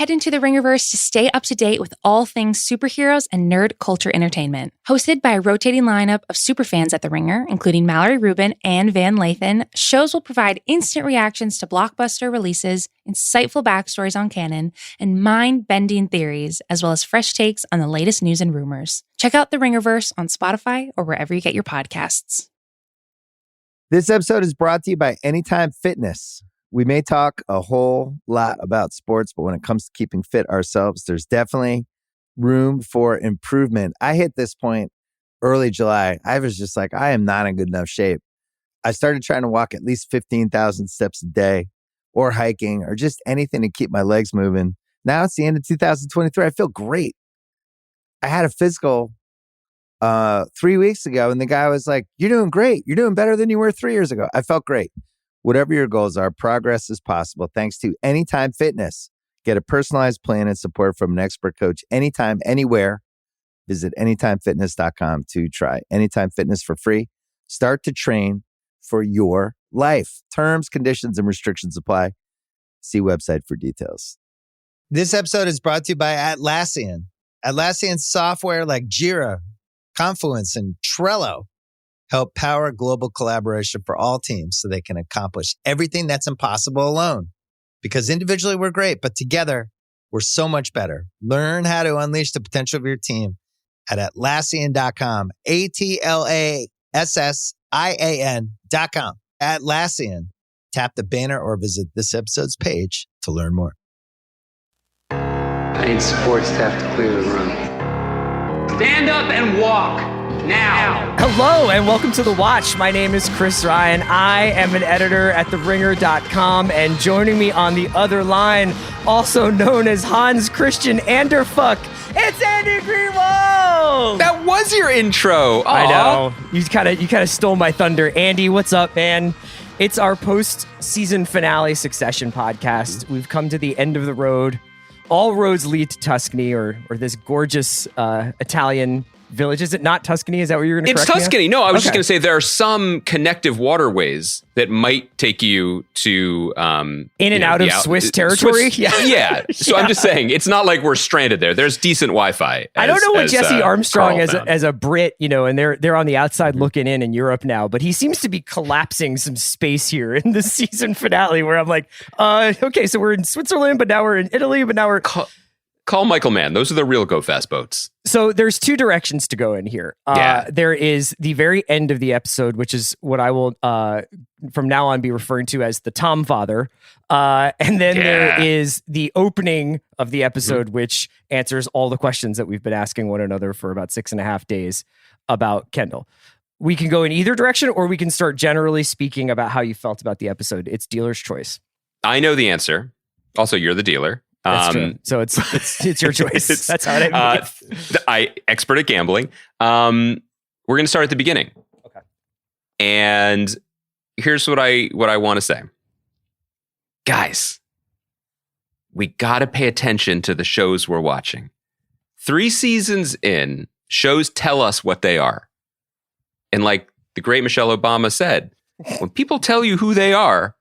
head into the Ringerverse to stay up to date with all things superheroes and nerd culture entertainment. Hosted by a rotating lineup of superfans at The Ringer, including Mallory Rubin and Van Lathan, shows will provide instant reactions to blockbuster releases, insightful backstories on canon, and mind-bending theories, as well as fresh takes on the latest news and rumors. Check out The Ringerverse on Spotify or wherever you get your podcasts. This episode is brought to you by Anytime Fitness. We may talk a whole lot about sports, but when it comes to keeping fit ourselves, there's definitely room for improvement. I hit this point early July. I was just like, I am not in good enough shape. I started trying to walk at least 15,000 steps a day or hiking or just anything to keep my legs moving. Now it's the end of 2023. I feel great. I had a physical 3 weeks ago and the guy was like, you're doing great. You're doing better than you were 3 years ago. I felt great. Whatever your goals are, progress is possible thanks to Anytime Fitness. Get a personalized plan and support from an expert coach anytime, anywhere. Visit anytimefitness.com to try Anytime Fitness for free. Start to train for your life. Terms, conditions, and restrictions apply. See website for details. This episode is brought to you by Atlassian. Atlassian software like Jira, Confluence, and Trello help power global collaboration for all teams so they can accomplish everything that's impossible alone. Because individually we're great, but together we're so much better. Learn how to unleash the potential of your team at Atlassian.com. Atlassian.com. Atlassian. Tap the banner or visit this episode's page to learn more. I need support staff to clear the room. Stand up and walk. Now. Hello and welcome to The Watch. My name is Chris Ryan. I am an editor at TheRinger.com, and joining me on the other line, also known as Hans Christian Anderfuck, it's Andy Greenwald. That was your intro. Aww. I know. You kind of stole my thunder. Andy, what's up, man? It's our post-season finale Succession podcast. We've come to the end of the road. All roads lead to Tuscany, or this gorgeous Italian village. Is it not Tuscany? Is that what you're going to correct me on? It's Tuscany. No, I was just going to say there are some connective waterways that might take you to in and out of Swiss territory. Yeah. So I'm just saying it's not like we're stranded there. There's decent Wi-Fi. I don't know what Jesse Armstrong as a Brit, and they're on the outside looking in Europe now, but he seems to be collapsing some space here in the season finale where I'm like, okay, so we're in Switzerland, but now we're in Italy, but now we're Call Michael Mann. Those are the real go fast boats. So there's two directions to go in here. There is the very end of the episode, which is what I will, from now on, be referring to as the Tom Father. And then there is the opening of the episode, which answers all the questions that we've been asking one another for about 6.5 days about Kendall. We can go in either direction, or we can start generally speaking about how you felt about the episode. It's dealer's choice. I know the answer. Also, you're the dealer. That's true. So it's your choice. That's how I expert at gambling. We're going to start at the beginning. Okay. And here's what I want to say. Guys, we got to pay attention to the shows we're watching. 3 seasons in, shows tell us what they are. And like the great Michelle Obama said, when people tell you who they are,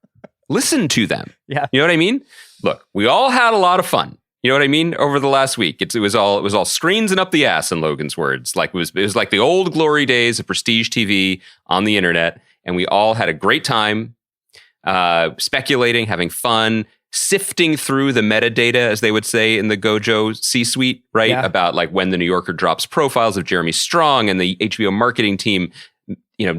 listen to them. Yeah. You know what I mean? Look, we all had a lot of fun. You know what I mean? Over the last week, it was all screens and up the ass, in Logan's words. Like it was like the old glory days of prestige TV on the internet, and we all had a great time, speculating, having fun, sifting through the metadata, as they would say in the Gojo C-suite, right? Yeah. About like when the New Yorker drops profiles of Jeremy Strong and the HBO marketing team,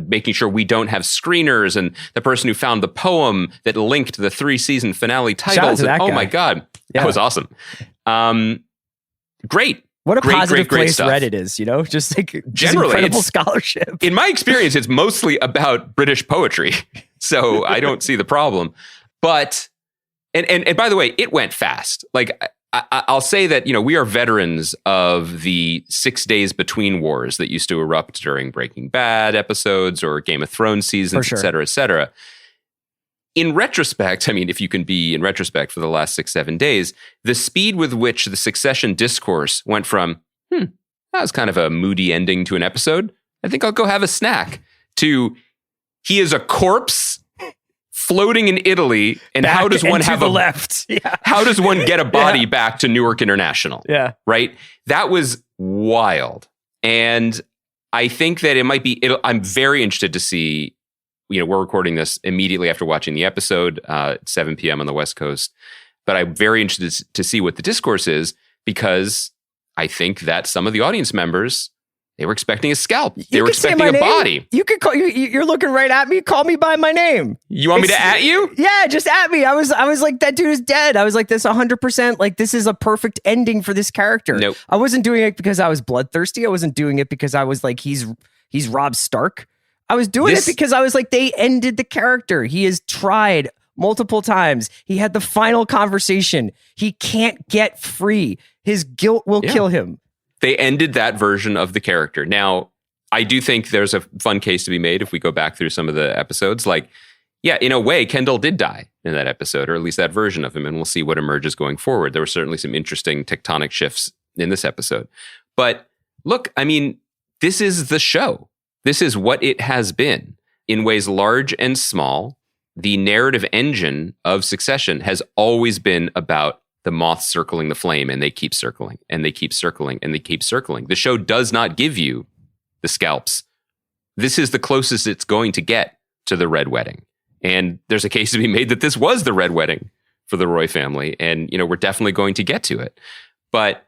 making sure we don't have screeners, and the person who found the poem that linked the 3-season finale titles. And, my God, that was awesome. Great. What a positive place stuff. Reddit is, just like generally incredible scholarship. In my experience, it's mostly about British poetry. So I don't see the problem. But, and by the way, it went fast. Like, I'll say that, we are veterans of the 6 days between wars that used to erupt during Breaking Bad episodes or Game of Thrones seasons, et cetera, et cetera. In retrospect, if you can be in retrospect for the last 6-7 days, the speed with which the Succession discourse went from, that was kind of a moody ending to an episode, I think I'll go have a snack, to he is a corpse floating in Italy, and Back how does one and to have the a left? Yeah. How does one get a body back to Newark International? Yeah. Right? That was wild. And I think that it might be, I'm very interested to see, we're recording this immediately after watching the episode, 7 p.m. on the West Coast. But I'm very interested to see what the discourse is, because I think that some of the audience members, they were expecting a scalp. They were expecting a body. You could call you're looking right at me. Call me by my name. You want me to at you? Yeah, just at me. I was like, that dude is dead. I was like, this 100%. Like, this is a perfect ending for this character. Nope. I wasn't doing it because I was bloodthirsty. I wasn't doing it because I was like, he's Robb Stark. I was doing it because I was like, they ended the character. He has tried multiple times. He had the final conversation. He can't get free. His guilt will kill him. They ended that version of the character. Now, I do think there's a fun case to be made if we go back through some of the episodes. Like, yeah, in a way, Kendall did die in that episode, or at least that version of him, and we'll see what emerges going forward. There were certainly some interesting tectonic shifts in this episode. But look, I mean, this is the show. This is what it has been. In ways large and small, the narrative engine of Succession has always been about the moths circling the flame, and they keep circling, and they keep circling, and they keep circling. The show does not give you the scalps. This is the closest it's going to get to the Red Wedding. And there's a case to be made that this was the Red Wedding for the Roy family. And, we're definitely going to get to it. But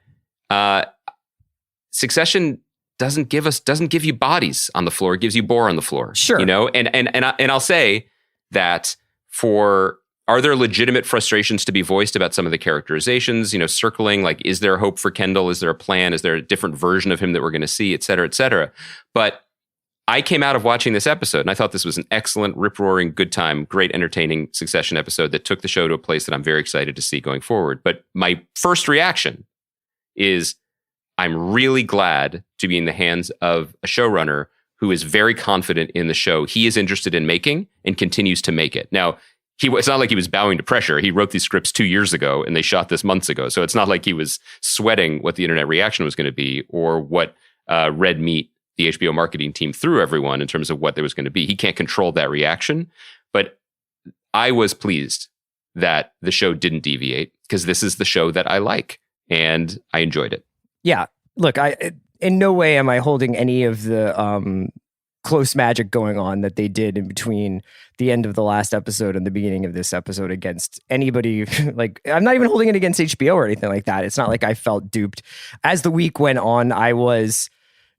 Succession doesn't give you bodies on the floor. It gives you boar on the floor. Sure. And I'll say that are there legitimate frustrations to be voiced about some of the characterizations, circling, like, is there hope for Kendall? Is there a plan? Is there a different version of him that we're going to see, et cetera, et cetera? But I came out of watching this episode and I thought this was an excellent, rip-roaring, good time, great, entertaining Succession episode that took the show to a place that I'm very excited to see going forward. But my first reaction is I'm really glad to be in the hands of a showrunner who is very confident in the show he is interested in making and continues to make it. Now, it's not like he was bowing to pressure. He wrote these scripts 2 years ago and they shot this months ago. So it's not like he was sweating what the internet reaction was going to be or what red meat the HBO marketing team threw everyone in terms of what there was going to be. He can't control that reaction. But I was pleased that the show didn't deviate, because this is the show that I like and I enjoyed it. Yeah. Look, in no way am I holding any of the close magic going on that they did in between the end of the last episode and the beginning of this episode against anybody. Like, I'm not even holding it against HBO or anything like that. It's not like I felt duped. As the week went on, I was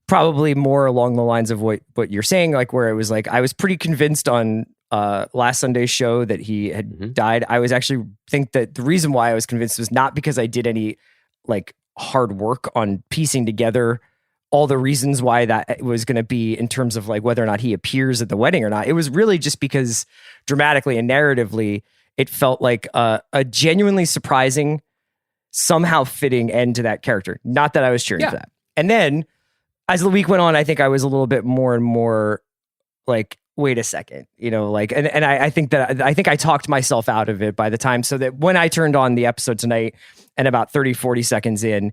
probably more along the lines of what you're saying, like, where it was like, I was pretty convinced on last Sunday's show that he had died. I was actually think that the reason why I was convinced was not because I did any like hard work on piecing together all the reasons why that was going to be in terms of like whether or not he appears at the wedding or not. It was really just because dramatically and narratively, it felt like a genuinely surprising, somehow fitting end to that character. Not that I was cheering for that. And then as the week went on, I think I was a little bit more and more like, wait a second, and I think I talked myself out of it by the time, so that when I turned on the episode tonight and about 30-40 seconds in,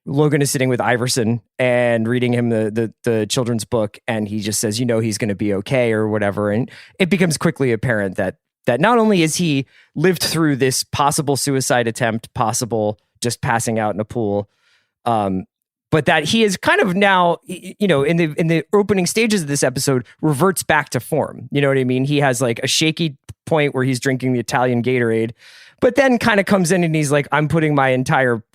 Logan is sitting with Iverson and reading him the children's book, and he just says, he's going to be okay or whatever. And it becomes quickly apparent that not only is he lived through this possible suicide attempt, possible just passing out in a pool, but that he is kind of now, in the opening stages of this episode, reverts back to form. You know what I mean? He has like a shaky point where he's drinking the Italian Gatorade, but then kind of comes in and he's like, I'm putting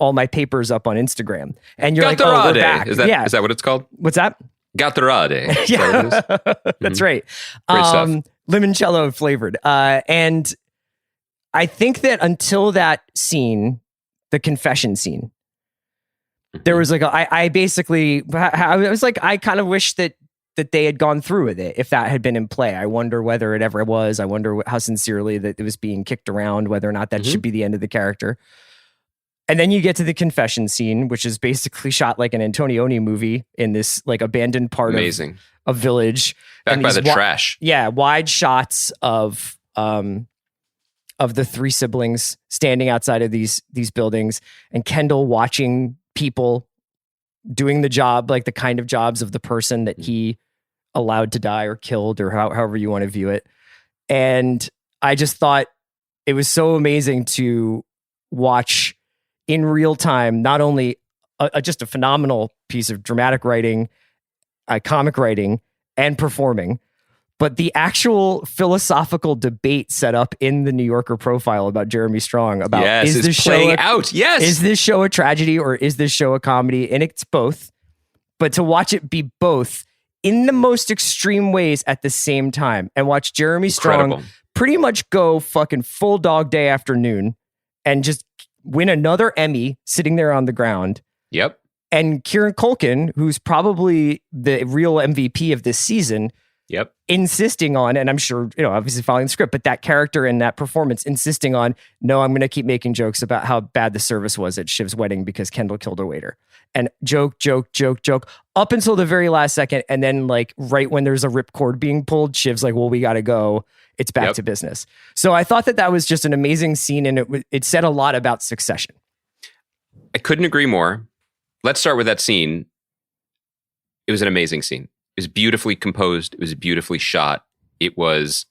all my papers up on Instagram. And you're Gatterade. Like, oh, we're back. Is that what it's called? What's that? Gatterade. Yeah, that's right. Great stuff. Limoncello flavored. And I think that until that scene, the confession scene, there was like, I was like, I kind of wish that they had gone through with it if that had been in play. I wonder whether it ever was. I wonder how sincerely that it was being kicked around, whether or not that should be the end of the character. And then you get to the confession scene, which is basically shot like an Antonioni movie in this like abandoned part of a village. Back by the trash. Yeah. Wide shots of the three siblings standing outside of these buildings, and Kendall watching people doing the job, like the kind of jobs of the person that he allowed to die or killed, or however you want to view it. And I just thought it was so amazing to watch in real time, not only just a phenomenal piece of dramatic writing, comic writing, and performing, but the actual philosophical debate set up in the New Yorker profile about Jeremy Strong about is this playing out? Yes. Is this show a tragedy or is this show a comedy? And it's both. But to watch it be both in the most extreme ways at the same time and watch Jeremy Strong pretty much go fucking full Dog Day afternoon and just win another Emmy sitting there on the ground. Yep. And Kieran Culkin, who's probably the real MVP of this season, yep, insisting on, and I'm sure, obviously following the script, but that character and that performance insisting on, no, I'm going to keep making jokes about how bad the service was at Shiv's wedding because Kendall killed a waiter. And joke up until the very last second. And then like right when there's a ripcord being pulled, Shiv's like, well, we got to go. It's back to business. So I thought that was just an amazing scene. And it said a lot about Succession. I couldn't agree more. Let's start with that scene. It was an amazing scene. It was beautifully composed. It was beautifully shot. It was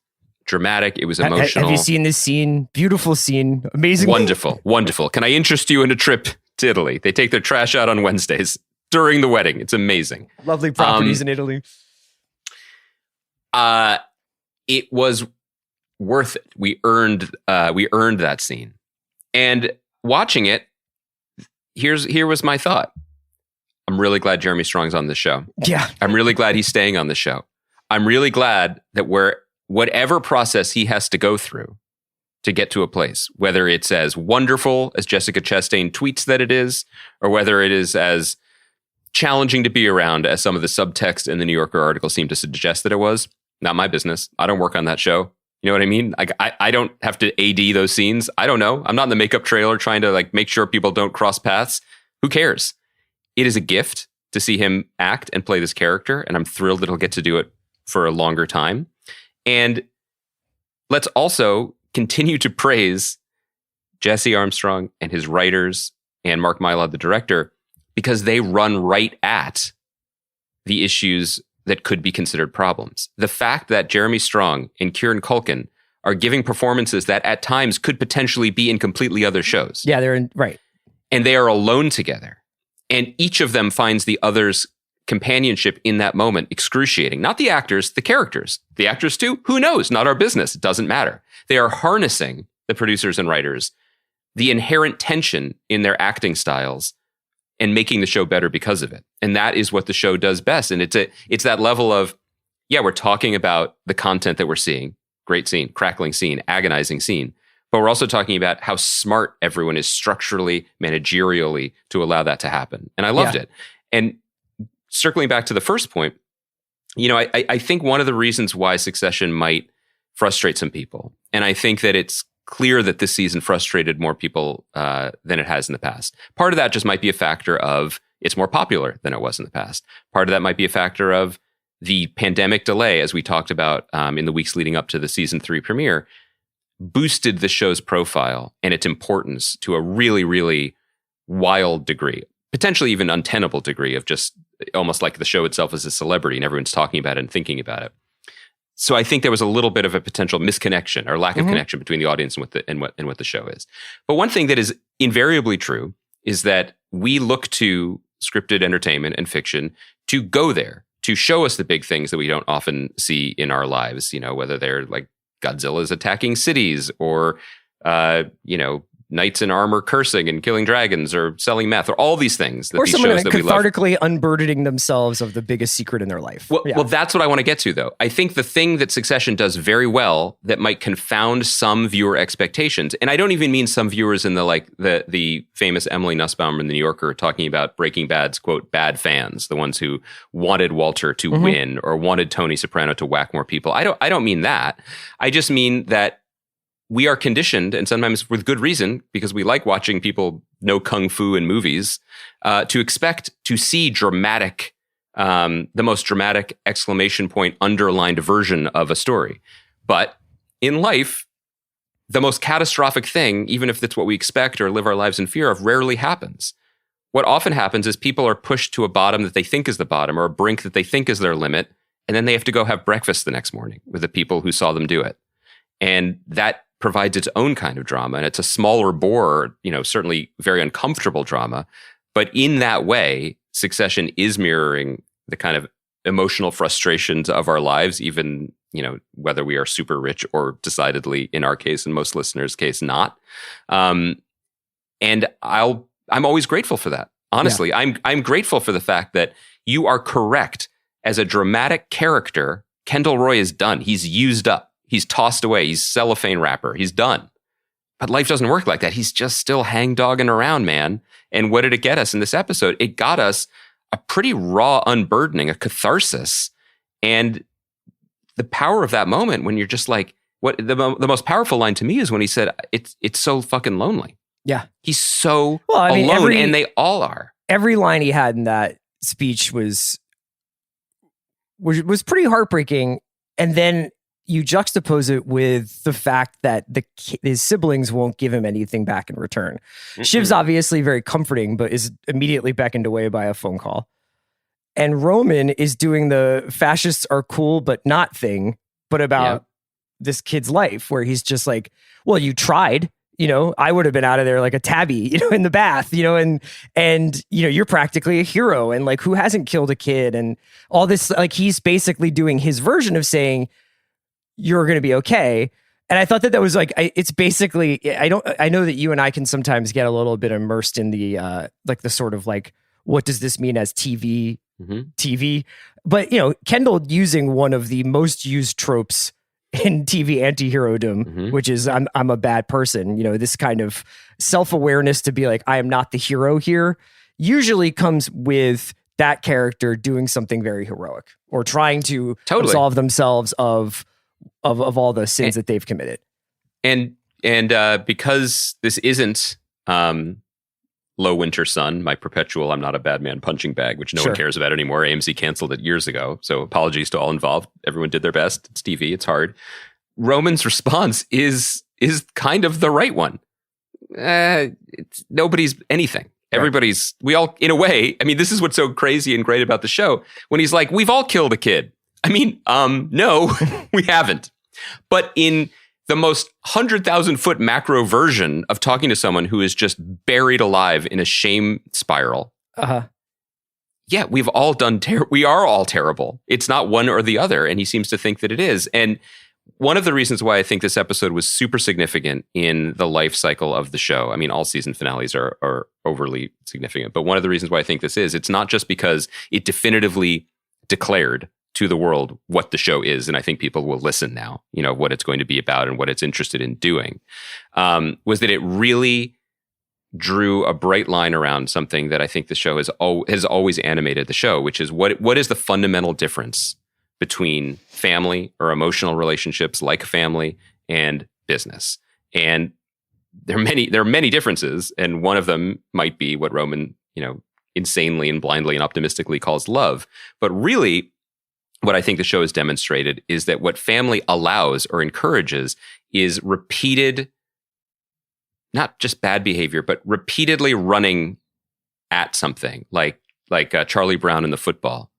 dramatic. It was emotional. Have you seen this scene? Beautiful scene. Amazing. Wonderful. Can I interest you in a trip to Italy? They take their trash out on Wednesdays during the wedding. It's amazing. Lovely properties in Italy. It was worth it. We earned that scene. And watching it, here was my thought. I'm really glad Jeremy Strong's on this show. Yeah. I'm really glad he's staying on the show. I'm really glad that whatever process he has to go through to get to a place, whether it's as wonderful as Jessica Chastain tweets that it is, or whether it is as challenging to be around as some of the subtext in the New Yorker article seemed to suggest that it was, not my business. I don't work on that show. You know what I mean? Like I don't have to AD those scenes. I don't know. I'm not in the makeup trailer trying to like make sure people don't cross paths. Who cares? It is a gift to see him act and play this character, and I'm thrilled that he'll get to do it for a longer time. And let's also continue to praise Jesse Armstrong and his writers and Mark Mylod, the director, because they run right at the issues that could be considered problems. The fact that Jeremy Strong and Kieran Culkin are giving performances that at times could potentially be in completely other shows. Yeah, right. And they are alone together. And each of them finds the other's companionship in that moment excruciating. Not the actors, the characters. The actors too? Who knows? Not our business. It doesn't matter. They are harnessing, the producers and writers, the inherent tension in their acting styles and making the show better because of it. And that is what the show does best. And it's that level of, yeah, we're talking about the content that we're seeing. Great scene, crackling scene, agonizing scene. But we're also talking about how smart everyone is structurally, managerially to allow that to happen. And I loved it. And circling back to the first point, I think one of the reasons why Succession might frustrate some people, and I think that it's clear that this season frustrated more people than it has in the past. Part of that just might be a factor of it's more popular than it was in the past. Part of that might be a factor of the pandemic delay, as we talked about in the weeks leading up to the season 3 premiere, boosted the show's profile and its importance to a really, really wild degree, potentially even untenable degree of just almost like the show itself is a celebrity and everyone's talking about it and thinking about it. So I think there was a little bit of a potential misconnection or lack of connection between the audience and what the show is. But one thing that is invariably true is that we look to scripted entertainment and fiction to go there, to show us the big things that we don't often see in our lives, whether they're like Godzilla's attacking cities or, knights in armor cursing and killing dragons or selling meth or all these things that or these someone shows that we love. cathartically unburdening themselves of the biggest secret in their life. Well, that's what I want to get to, though. I think the thing that Succession does very well that might confound some viewer expectations, and I don't even mean some viewers in the famous Emily Nussbaum in the New Yorker talking about Breaking Bad's, quote, bad fans, the ones who wanted Walter to win or wanted Tony Soprano to whack more people. I don't mean that. I just mean that we are conditioned, and sometimes with good reason, because we like watching people know kung fu in movies, to expect to see dramatic, the most dramatic exclamation point underlined version of a story. But in life, the most catastrophic thing, even if it's what we expect or live our lives in fear of, rarely happens. What often happens is people are pushed to a bottom that they think is the bottom or a brink that they think is their limit, and then they have to go have breakfast the next morning with the people who saw them do it. And that provides its own kind of drama. And it's a smaller bore, certainly very uncomfortable drama. But in that way, Succession is mirroring the kind of emotional frustrations of our lives, even, whether we are super rich or decidedly, in our case, in most listeners' case, not. And I'm always grateful for that. Honestly, yeah. I'm grateful for the fact that you are correct. As a dramatic character, Kendall Roy is done. He's used up. He's tossed away. He's cellophane wrapper. He's done. But life doesn't work like that. He's just still hang-dogging around, man. And what did it get us in this episode? It got us a pretty raw unburdening, a catharsis. And the power of that moment when you're just like, what the most powerful line to me is when he said, it's so fucking lonely. Yeah. He's so alone, and they all are. Every line he had in that speech was pretty heartbreaking. And then you juxtapose it with the fact that his siblings won't give him anything back in return. Mm-hmm. Shiv's obviously very comforting, but is immediately beckoned away by a phone call. And Roman is doing the fascists are cool but not thing, but about this kid's life, where he's just like, well, you tried. I would have been out of there like a tabby, in the bath, and you're practically a hero. And like, who hasn't killed a kid and all this? Like, he's basically doing his version of saying, you're going to be okay. And I thought that was like, it's basically, I know that you and I can sometimes get a little bit immersed in the, like the sort of like, what does this mean as TV, but Kendall using one of the most used tropes in TV anti-herodom, which is I'm a bad person. This kind of self-awareness to be like, I am not the hero here, usually comes with that character doing something very heroic or trying to absolve themselves of all the sins that they've committed. And because this isn't Low Winter Sun, my perpetual I'm not a bad man punching bag, which no one cares about anymore. AMC canceled it years ago. So apologies to all involved. Everyone did their best. It's TV. It's hard. Roman's response is kind of the right one. Nobody's anything. Everybody's, we all, in a way, I mean, this is what's so crazy and great about the show. When he's like, we've all killed a kid. I mean, no, we haven't. But in the most 100,000-foot macro version of talking to someone who is just buried alive in a shame spiral. Yeah, we've all done we are all terrible. It's not one or the other. And he seems to think that it is. And one of the reasons why I think this episode was super significant in the life cycle of the show, I mean, all season finales are overly significant, but one of the reasons why I think this is, it's not just because it definitively declared to the world what the show is, and I think people will listen now, what it's going to be about and what it's interested in doing, was that it really drew a bright line around something that I think the show has always animated the show, which is what is the fundamental difference between family or emotional relationships like family and business. And there are many differences, and one of them might be what Roman, insanely and blindly and optimistically calls love. But really, what I think the show has demonstrated is that what family allows or encourages is repeated, not just bad behavior, but repeatedly running at something like Charlie Brown in the football.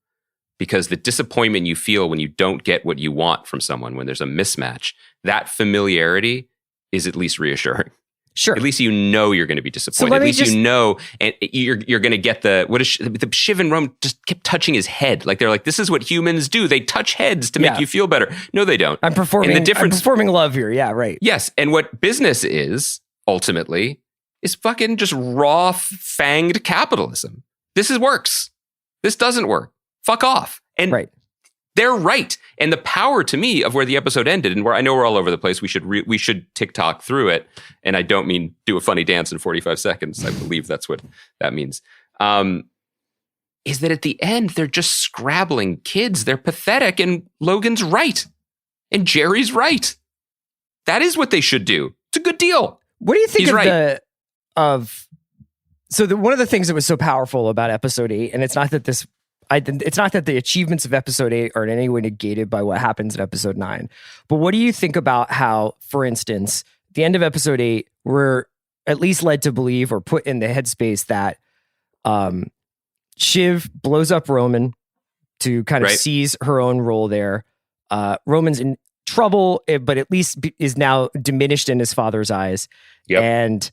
Because the disappointment you feel when you don't get what you want from someone, when there's a mismatch, that familiarity is at least reassuring. Sure. At least you're going to be disappointed. At least and you're going to get the Shiv and Rome just kept touching his head. Like they're like, this is what humans do. They touch heads to make you feel better. No, they don't. I'm performing love here. Yeah, right. Yes. And what business is ultimately is fucking just raw fanged capitalism. This works. This doesn't work. Fuck off. And they're right. And the power to me of where the episode ended, and where I know we're all over the place, we should TikTok through it. And I don't mean do a funny dance in 45 seconds. I believe that's what that means. Is that at the end, they're just scrabbling kids. They're pathetic. And Logan's right. And Jerry's right. That is what they should do. It's a good deal. What do you think one of the things that was so powerful about episode 8, and it's not that the achievements of episode 8 are in any way negated by what happens in episode 9. But what do you think about how, for instance, at the end of episode 8, we're at least led to believe or put in the headspace that Shiv blows up Roman to kind of seize her own role there. Roman's trouble, but at least is now diminished in his father's eyes. Yep. And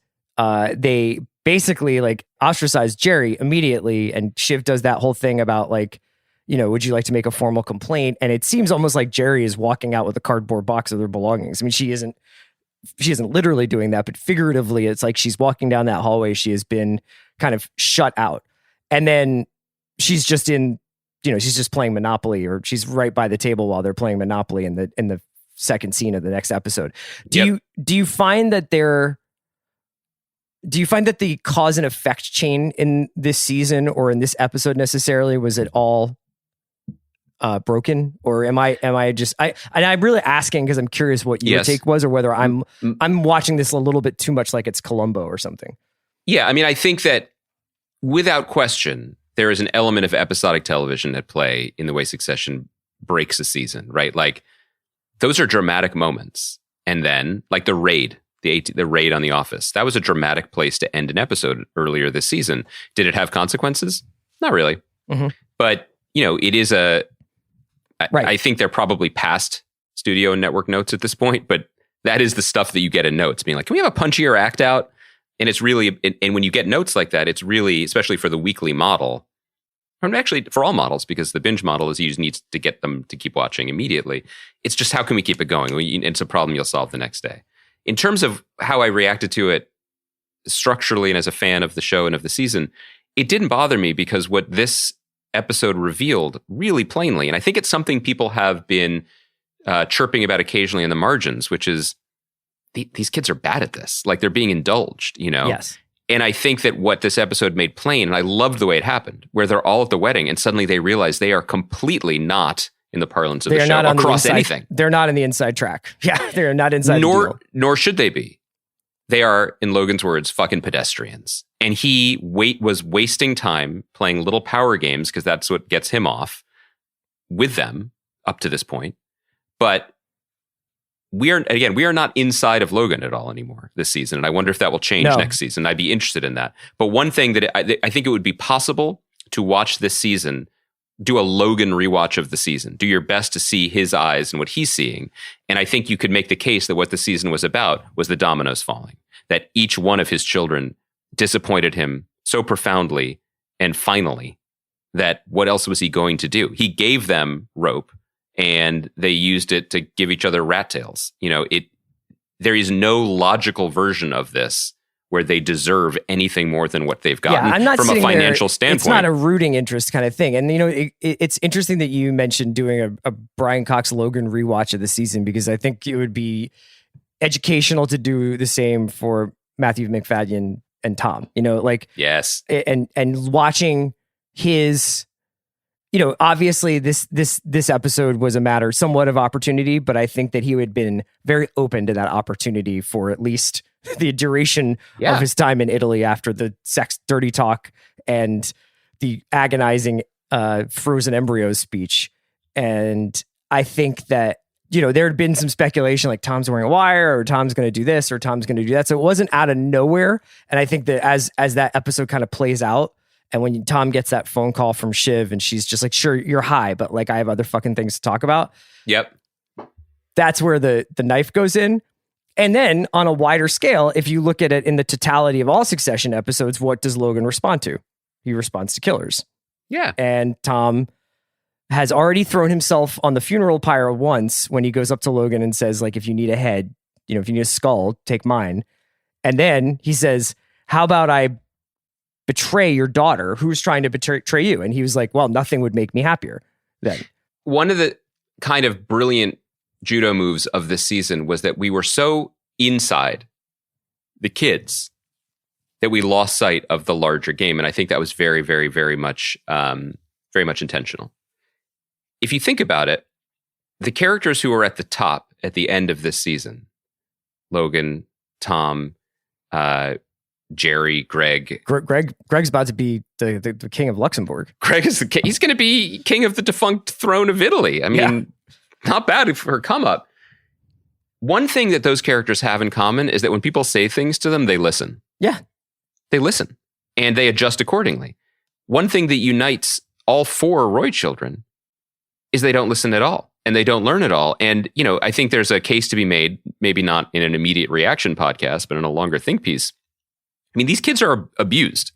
they basically like ostracize Jerry immediately. And Shiv does that whole thing about like, would you like to make a formal complaint? And it seems almost like Jerry is walking out with a cardboard box of their belongings. I mean, she isn't literally doing that, but figuratively, it's like she's walking down that hallway. She has been kind of shut out. And then she's just she's just playing Monopoly, or she's right by the table while they're playing Monopoly in the second scene of the next episode. Do you find that the cause and effect chain in this season or in this episode necessarily, was it all broken, or am I just I'm really asking because I'm curious what your take was, or whether I'm watching this a little bit too much like it's Columbo or something. Yeah, I mean, I think that without question, there is an element of episodic television at play in the way Succession breaks a season, right? Like, those are dramatic moments. And then, like the raid, the raid on the office, that was a dramatic place to end an episode earlier this season. Did it have consequences? Not really. Mm-hmm. But, it is right. I think they're probably past studio and network notes at this point, but that is the stuff that you get in notes, being like, can we have a punchier act out? And it's really, and when you get notes like that, it's really, especially for the weekly model, or actually for all models, because the binge model is you just needs to get them to keep watching immediately. It's just, how can we keep it going? It's a problem you'll solve the next day. In terms of how I reacted to it structurally and as a fan of the show and of the season, it didn't bother me, because what this episode revealed really plainly, and I think it's something people have been chirping about occasionally in the margins, which is these kids are bad at this. Like, they're being indulged, Yes. And I think that what this episode made plain, and I loved the way it happened, where they're all at the wedding and suddenly they realize they are completely not in the parlance of the show across anything. They're not in the inside track. Yeah, they're not inside the deal. Nor should they be. They are, in Logan's words, fucking pedestrians. And he was wasting time playing little power games, because that's what gets him off with them up to this point. But we are not inside of Logan at all anymore this season. And I wonder if that will change next season. I'd be interested in that. But one thing that I think it would be possible to watch this season, do a Logan rewatch of the season, do your best to see his eyes and what he's seeing. And I think you could make the case that what the season was about was the dominoes falling, that each one of his children disappointed him so profoundly and finally, that what else was he going to do? He gave them rope, and they used it to give each other rat tails. There is no logical version of this where they deserve anything more than what they've gotten I'm not from a financial standpoint. It's not a rooting interest kind of thing. And, it's interesting that you mentioned doing a Brian Cox Logan rewatch of the season, because I think it would be educational to do the same for Matthew McFadden and Tom, yes. And watching his, obviously this episode was a matter somewhat of opportunity, but I think that he had been very open to that opportunity for at least the duration of his time in Italy after the sex dirty talk and the agonizing frozen embryos speech. And I think that, there had been some speculation like Tom's wearing a wire, or Tom's going to do this, or Tom's going to do that. So it wasn't out of nowhere. And I think that as that episode kind of plays out, and when Tom gets that phone call from Shiv and she's just like, sure, you're high, but like, I have other fucking things to talk about. Yep. That's where the knife goes in. And then on a wider scale, if you look at it in the totality of all Succession episodes, what does Logan respond to? He responds to killers. Yeah. And Tom has already thrown himself on the funeral pyre once when he goes up to Logan and says, like, if you need a head, if you need a skull, take mine. And then he says, how about I betray your daughter who's trying to betray you? And he was like, well, nothing would make me happier then. One of the kind of brilliant judo moves of this season was that we were so inside the kids that we lost sight of the larger game. And I think that was very, very, very much intentional. If you think about it, the characters who are at the top at the end of this season, Logan, Tom, Jerry, Greg. Greg's about to be the king of Luxembourg. Greg is he's going to be king of the defunct throne of Italy. I mean, not bad for a come up. One thing that those characters have in common is that when people say things to them, they listen. Yeah. They listen and they adjust accordingly. One thing that unites all four Roy children is they don't listen at all. and they don't learn it all. And, I think there's a case to be made, maybe not in an immediate reaction podcast, but in a longer think piece. I mean, these kids are abused.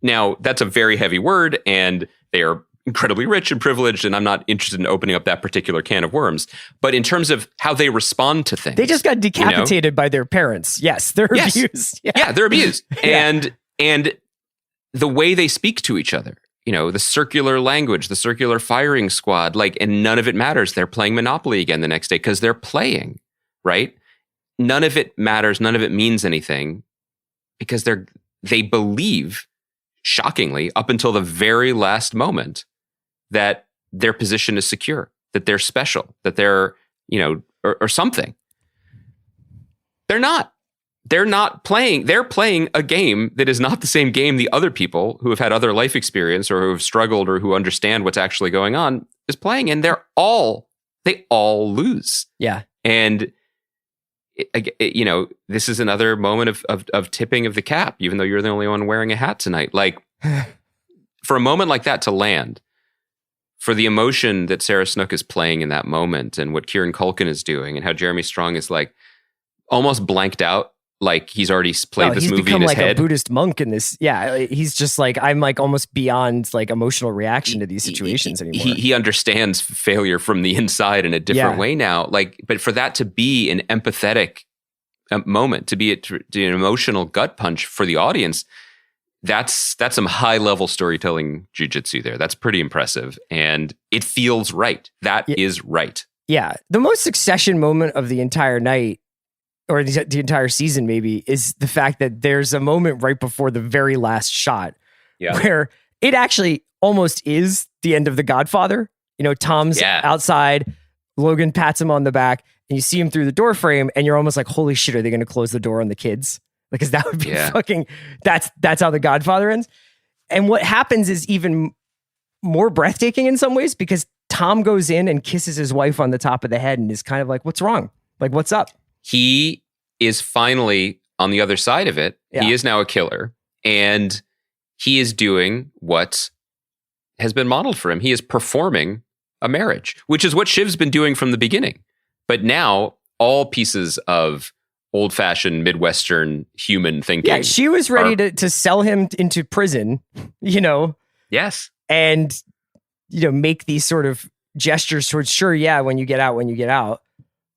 Now, that's a very heavy word, and they are incredibly rich and privileged, and I'm not interested in opening up that particular can of worms. But in terms of how they respond to things, they just got decapitated by their parents. Yes, they're abused. Yeah, they're abused. And the way they speak to each other, the circular language, the circular firing squad, and none of it matters. They're playing Monopoly again the next day because they're playing, right? None of it matters. None of it means anything because they believe, shockingly, up until the very last moment, that their position is secure, that they're special, that they're, or something. They're not. They're not playing. They're playing a game that is not the same game the other people who have had other life experience or who have struggled or who understand what's actually going on is playing. And they all lose. Yeah. And, this is another moment of tipping of the cap, even though you're the only one wearing a hat tonight. For a moment like that to land, for the emotion that Sarah Snook is playing in that moment and what Kieran Culkin is doing and how Jeremy Strong is almost blanked out. He's already played this movie in his head. He's become a Buddhist monk in this. Yeah, he's just I'm almost beyond emotional reaction to these situations anymore. He understands failure from the inside in a different way now. But for that to be an empathetic moment, to be an emotional gut punch for the audience, that's some high level storytelling jujitsu there. That's pretty impressive, and it feels right. That is right. Yeah, the most Succession moment of the entire night, or the entire season maybe, is the fact that there's a moment right before the very last shot where it actually almost is the end of The Godfather. Tom's outside, Logan pats him on the back, and you see him through the door frame, and you're almost like, holy shit, are they going to close the door on the kids? Because that would be fucking, that's how The Godfather ends. And what happens is even more breathtaking in some ways, because Tom goes in and kisses his wife on the top of the head and is kind of like, what's wrong? What's up? He is finally on the other side of it. Yeah. He is now a killer, and he is doing what has been modeled for him. He is performing a marriage, which is what Shiv's been doing from the beginning. But now all pieces of old-fashioned Midwestern human thinking. Yeah, she was ready to sell him into prison, Yes. And, make these sort of gestures towards, sure, yeah, when you get out.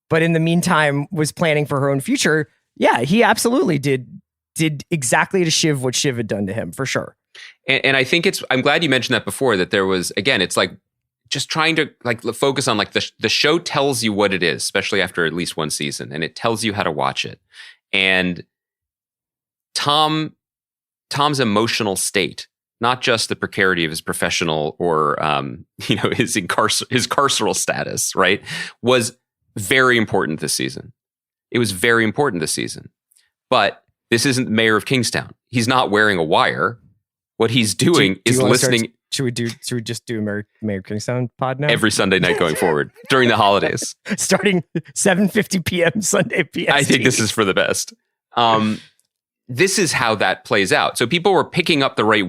But in the meantime, was planning for her own future. Yeah, he absolutely did exactly to Shiv what Shiv had done to him, for sure. And I think I'm glad you mentioned that before, that there was, again, it's just trying to focus on the show tells you what it is, especially after at least one season, and it tells you how to watch it. And Tom's emotional state, not just the precarity of his professional or his carceral status, right, was very important this season. It was very important this season. But this isn't the mayor of Kingstown. He's not wearing a wire. What he's doing is listening. Should we just do a Mayor of Kingstown pod now? Every Sunday night going forward during the holidays. Starting 7:50 p.m. Sunday PST. I think this is for the best. This is how that plays out. So people were picking up the right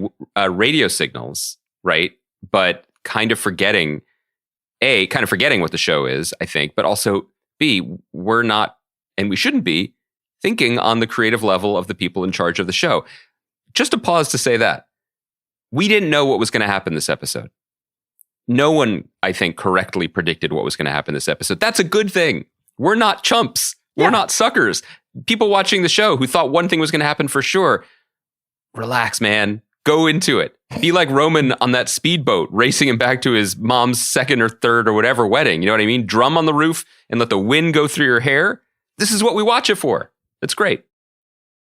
radio signals, right? But kind of forgetting what the show is, I think, but also B, we're not, and we shouldn't be, thinking on the creative level of the people in charge of the show. Just a pause to say that. We didn't know what was going to happen this episode. No one, I think, correctly predicted what was going to happen this episode. That's a good thing. We're not chumps. We're not suckers. People watching the show who thought one thing was going to happen for sure. Relax, man. Go into it. Be like Roman on that speedboat, racing him back to his mom's second or third or whatever wedding. You know what I mean? Drum on the roof and let the wind go through your hair. This is what we watch it for. It's great.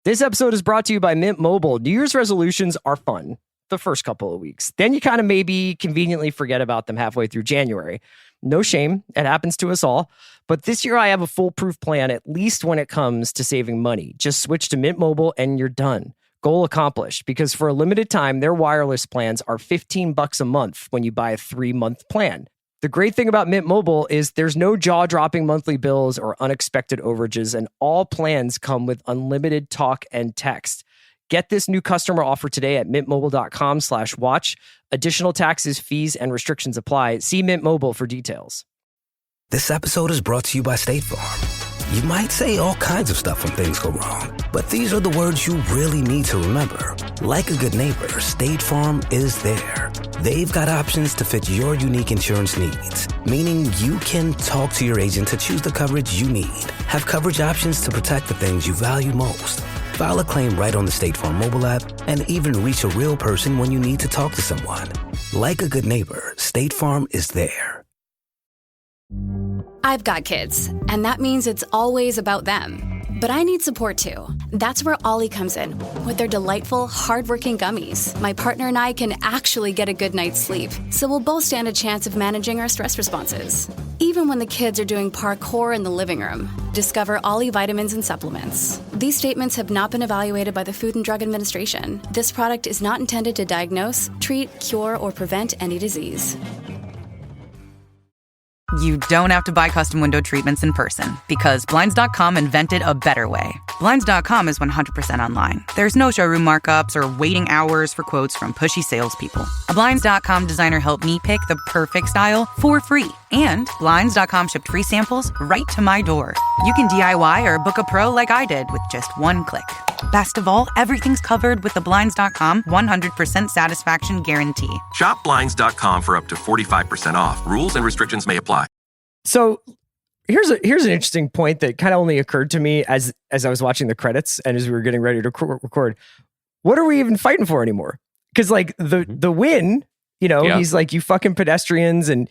This episode is brought to you by Mint Mobile. New Year's resolutions are fun the first couple of weeks. Then you kind of maybe conveniently forget about them halfway through January. No shame. It happens to us all. But this year I have a foolproof plan, at least when it comes to saving money. Just switch to Mint Mobile and you're done. Goal accomplished, because for a limited time, their wireless plans are $15 a month when you buy a 3-month plan. The great thing about Mint Mobile is there's no jaw-dropping monthly bills or unexpected overages, and all plans come with unlimited talk and text. Get this new customer offer today at mintmobile.com/watch. Additional taxes, fees, and restrictions apply. See Mint Mobile for details. This episode is brought to you by State Farm. You might say all kinds of stuff when things go wrong, but these are the words you really need to remember. Like a good neighbor, State Farm is there. They've got options to fit your unique insurance needs, meaning you can talk to your agent to choose the coverage you need. Have coverage options to protect the things you value most. File a claim right on the State Farm mobile app and even reach a real person when you need to talk to someone. Like a good neighbor, State Farm is there. I've got kids, and that means it's always about them. But I need support too. That's where Ollie comes in. With their delightful, hardworking gummies, my partner and I can actually get a good night's sleep, so we'll both stand a chance of managing our stress responses. Even when the kids are doing parkour in the living room, discover Ollie vitamins and supplements. These statements have not been evaluated by the Food and Drug Administration. This product is not intended to diagnose, treat, cure, or prevent any disease. You don't have to buy custom window treatments in person because Blinds.com invented a better way. Blinds.com is 100% online. There's no showroom markups or waiting hours for quotes from pushy salespeople. A Blinds.com designer helped me pick the perfect style for free. And Blinds.com shipped free samples right to my door. You can DIY or book a pro like I did with just one click. Best of all, everything's covered with the Blinds.com 100% satisfaction guarantee. Shop Blinds.com for up to 45% off. Rules and restrictions may apply. So here's an interesting point that kind of only occurred to me as I was watching the credits and as we were getting ready to record. What are we even fighting for anymore? Because like the win, he's like, you fucking pedestrians, and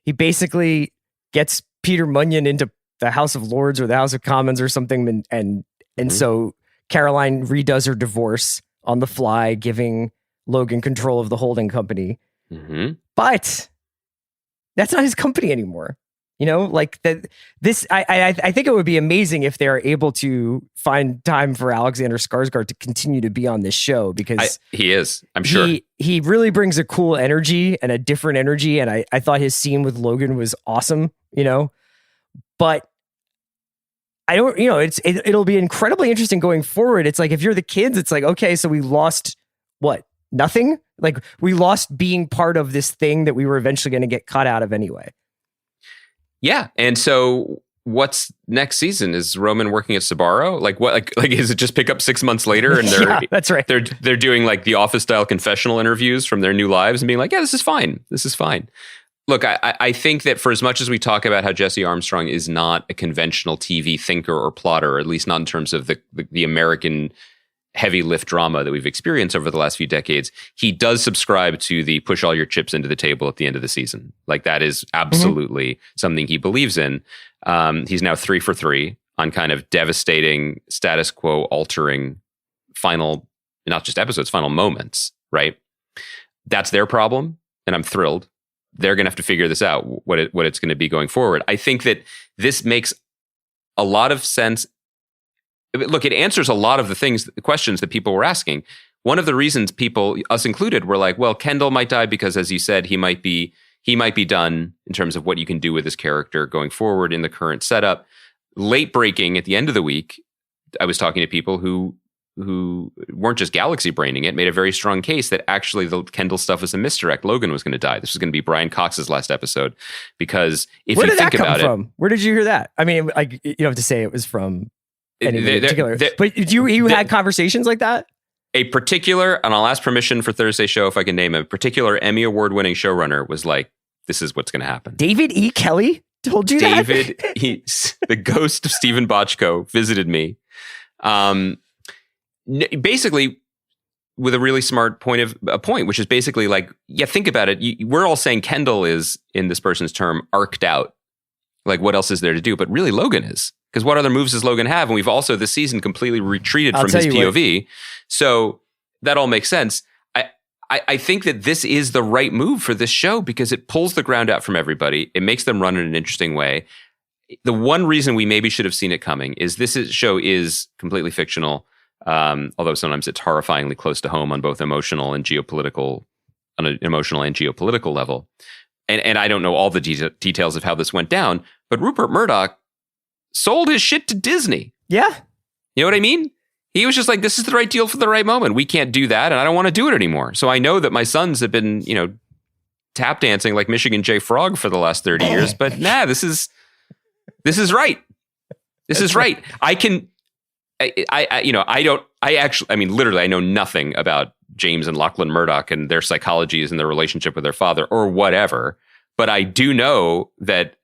he basically gets Peter Munyon into the House of Lords or the House of Commons or something, and so Caroline redoes her divorce on the fly, giving Logan control of the holding company. Mm-hmm. But that's not his company anymore. Like that. I think it would be amazing if they are able to find time for Alexander Skarsgård to continue to be on this show, because he is. I'm sure he really brings a cool energy and a different energy. And I thought his scene with Logan was awesome. But I don't. It'll be incredibly interesting going forward. It's like if you're the kids, it's like, okay, so we lost what? Nothing. Like we lost being part of this thing that we were eventually going to get cut out of anyway. Yeah. And so what's next season? Is Roman working at Sbarro? Like what, like is it just pick up 6 months later and they're, that's right. They're doing like the Office style confessional interviews from their new lives and being like, yeah, this is fine. This is fine. Look, I think that for as much as we talk about how Jesse Armstrong is not a conventional TV thinker or plotter, or at least not in terms of the American heavy lift drama that we've experienced over the last few decades, he does subscribe to the push all your chips into the table at the end of the season. Like that is absolutely something he believes in. He's now 3 for 3 on kind of devastating, status quo altering final, not just episodes, final moments, right? That's their problem. And I'm thrilled. They're going to have to figure this out, what it's going to be going forward. I think that this makes a lot of sense. Look, it answers a lot of the questions that people were asking. One of the reasons people, us included, were like, well, Kendall might die because, as you said, he might be done in terms of what you can do with his character going forward in the current setup. Late breaking at the end of the week, I was talking to people who weren't just galaxy braining it, made a very strong case that actually the Kendall stuff was a misdirect. Logan was going to die. This was going to be Brian Cox's last episode, because if you think about it, where did you hear that? I mean, like, you don't have to say it was from anything particular, but you had conversations like that? A particular, and I'll ask permission for Thursday show if I can name a particular Emmy Award-winning showrunner was like, this is what's going to happen. David E. Kelly told you that? The ghost of Stephen Bochco visited me. Basically, with a really smart point, which is basically like, yeah, think about it. We're all saying Kendall is, in this person's term, arced out. Like, what else is there to do? But really, Logan is. Because what other moves does Logan have? And we've also this season completely retreated from his POV. So that all makes sense. I think that this is the right move for this show because it pulls the ground out from everybody. It makes them run in an interesting way. The one reason we maybe should have seen it coming is show is completely fictional. Although sometimes it's horrifyingly close to home on both emotional and geopolitical level. And I don't know all the details of how this went down, but Rupert Murdoch sold his shit to Disney. Yeah. You know what I mean? He was just like, this is the right deal for the right moment. We can't do that, and I don't want to do it anymore. So I know that my sons have been, tap dancing like Michigan J. Frog for the last 30 years, but this is This is right. This is right. Literally, I know nothing about James and Lachlan Murdoch and their psychologies and their relationship with their father or whatever. But I do know that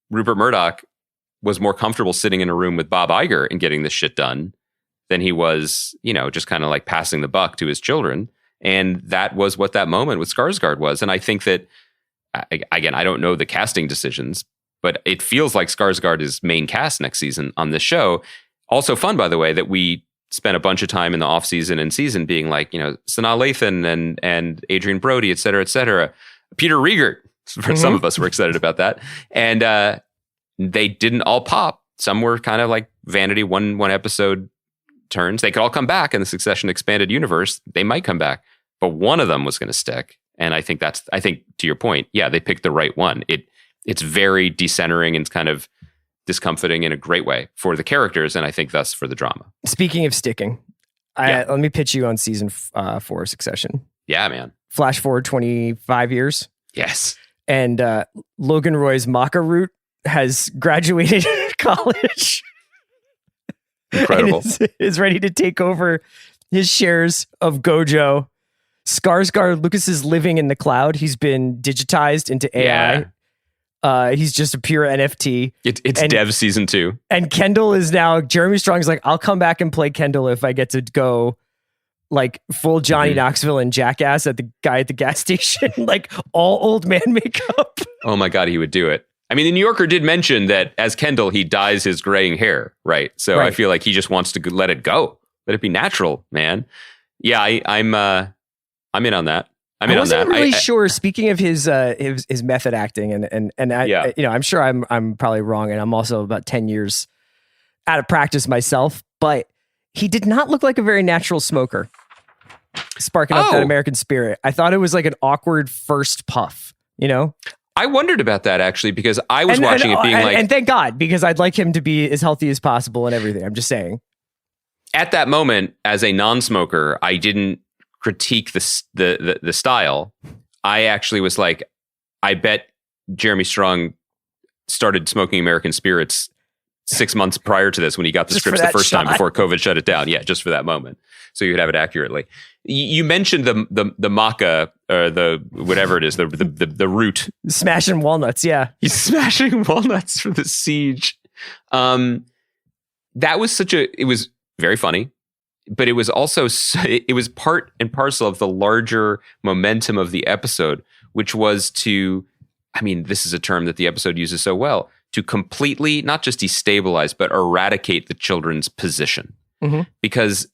Rupert Murdoch was more comfortable sitting in a room with Bob Iger and getting this shit done than he was, just kind of like passing the buck to his children. And that was what that moment with Skarsgård was. And I think that, again, I don't know the casting decisions, but it feels like Skarsgård is main cast next season on this show. Also fun, by the way, that we spent a bunch of time in the off season and season being like, Sanaa Lathan and Adrian Brody, et cetera, et cetera. Peter Riegert, for some of us were excited about that. And they didn't all pop. Some were kind of like vanity one episode turns. They could all come back in the Succession expanded universe. They might come back, but one of them was going to stick. And I think to your point, yeah, they picked the right one. It's very decentering and kind of discomforting in a great way for the characters, and I think thus for the drama. Speaking of sticking, let me pitch you on season 4 Succession. Yeah, man. Flash forward 25 years. Yes. And Logan Roy's Maca root has graduated college. Incredible. And is ready to take over his shares of Gojo. Skarsgård, Lucas is living in the cloud. He's been digitized into AI. Yeah. He's just a pure NFT. It's Dev season 2. And Kendall is now, Jeremy Strong's like, I'll come back and play Kendall if I get to go like full Johnny Knoxville and Jackass at the guy at the gas station, like all old man makeup. Oh my God, he would do it. I mean, the New Yorker did mention that as Kendall, he dyes his graying hair, right? So I feel like he just wants to let it go. Let it be natural, man. Yeah, I'm in on that. I wasn't really sure. Speaking of his method acting, and I'm sure I'm probably wrong, and I'm also about 10 years out of practice myself. But he did not look like a very natural smoker, sparking up that American spirit. I thought it was like an awkward first puff. I wondered about that actually because I was watching it being like, and thank God, because I'd like him to be as healthy as possible and everything. I'm just saying. At that moment, as a non-smoker, I didn't critique the style. I actually was like, I bet Jeremy Strong started smoking American Spirits 6 months prior to this when he got the scripts the first time before COVID shut it down. Yeah, just for that moment, so you could have it accurately. You mentioned the maca or the whatever it is, the root, smashing walnuts. Yeah, he's smashing walnuts for the siege. That was it was very funny. But it was also, it was part and parcel of the larger momentum of the episode, which was this is a term that the episode uses so well, to completely, not just destabilize, but eradicate the children's position. Mm-hmm. Because,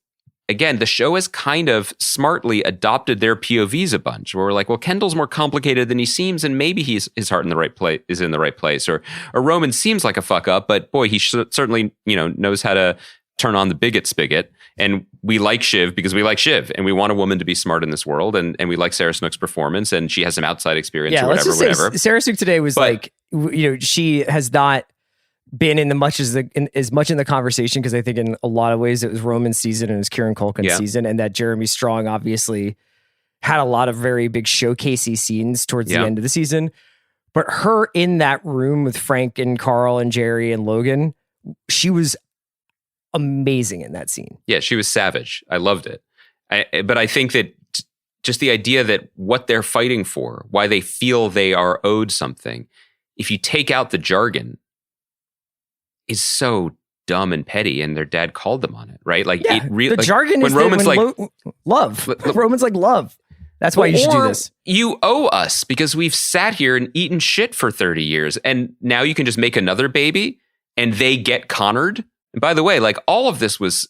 again, the show has kind of smartly adopted their POVs a bunch, where we're like, well, Kendall's more complicated than he seems, and maybe his heart in the right place is in the right place. Or Roman seems like a fuck up, but boy, he certainly, knows how to turn on the bigot spigot. And we like Shiv because we like Shiv, and we want a woman to be smart in this world. And we like Sarah Snook's performance, and she has some outside experience or whatever. Sarah Snook today was she has not been in as much in the conversation, because I think in a lot of ways it was Roman's season and it was Kieran Culkin's season, and that Jeremy Strong obviously had a lot of very big showcasey scenes towards the end of the season. But her in that room with Frank and Carl and Jerry and Logan, she was amazing in that scene. Yeah, she was savage. I loved it. But I think that just the idea that what they're fighting for, why they feel they are owed something, if you take out the jargon, is so dumb and petty, and their dad called them on it, right? Like, yeah, the jargon is Roman's love. Roman's like love. That's why you should do this. You owe us because we've sat here and eaten shit for 30 years, and now you can just make another baby and they get connered. And by the way, like, all of this was,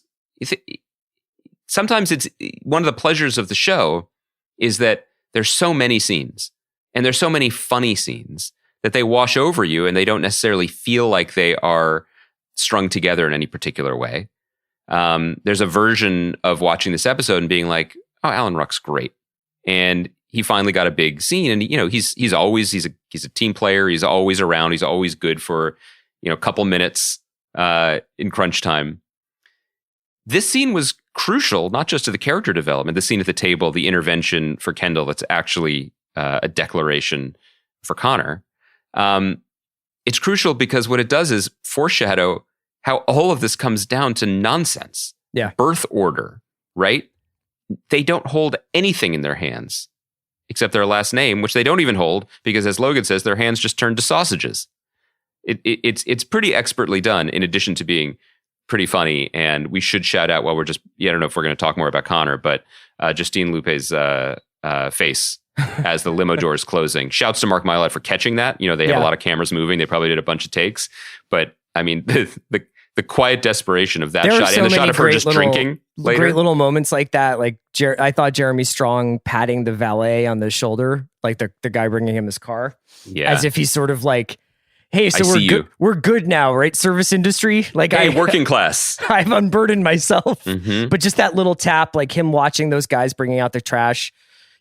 sometimes it's one of the pleasures of the show is that there's so many scenes and there's so many funny scenes that they wash over you, and they don't necessarily feel like they are strung together in any particular way. There's a version of watching this episode and being like, oh, Alan Ruck's great. And he finally got a big scene, and he's a team player. He's always around. He's always good for, a couple minutes in crunch time. This scene was crucial, not just to the character development, the scene at the table, the intervention for Kendall, that's actually a declaration for Connor. It's it's crucial because what it does is foreshadow how all of this comes down to nonsense. Yeah. Birth order, right? They don't hold anything in their hands except their last name, which they don't even hold because, as Logan says, their hands just turn to sausages. It's pretty expertly done, in addition to being pretty funny. And we should shout out while we're just, I don't know if we're going to talk more about Connor, but Justine Lupe's face as the limo door is closing. Shouts to Mark Mylod for catching that. They have a lot of cameras moving. They probably did a bunch of takes. But I mean, the quiet desperation of that shot and the shot of her just drinking later. Great little moments like that. Like I thought Jeremy Strong patting the valet on the shoulder, like the guy bringing him his car, as if he's sort of like, hey, so we're good now, right? Service industry. Like, hey, working class. I've unburdened myself. Mm-hmm. But just that little tap, like him watching those guys bringing out the trash.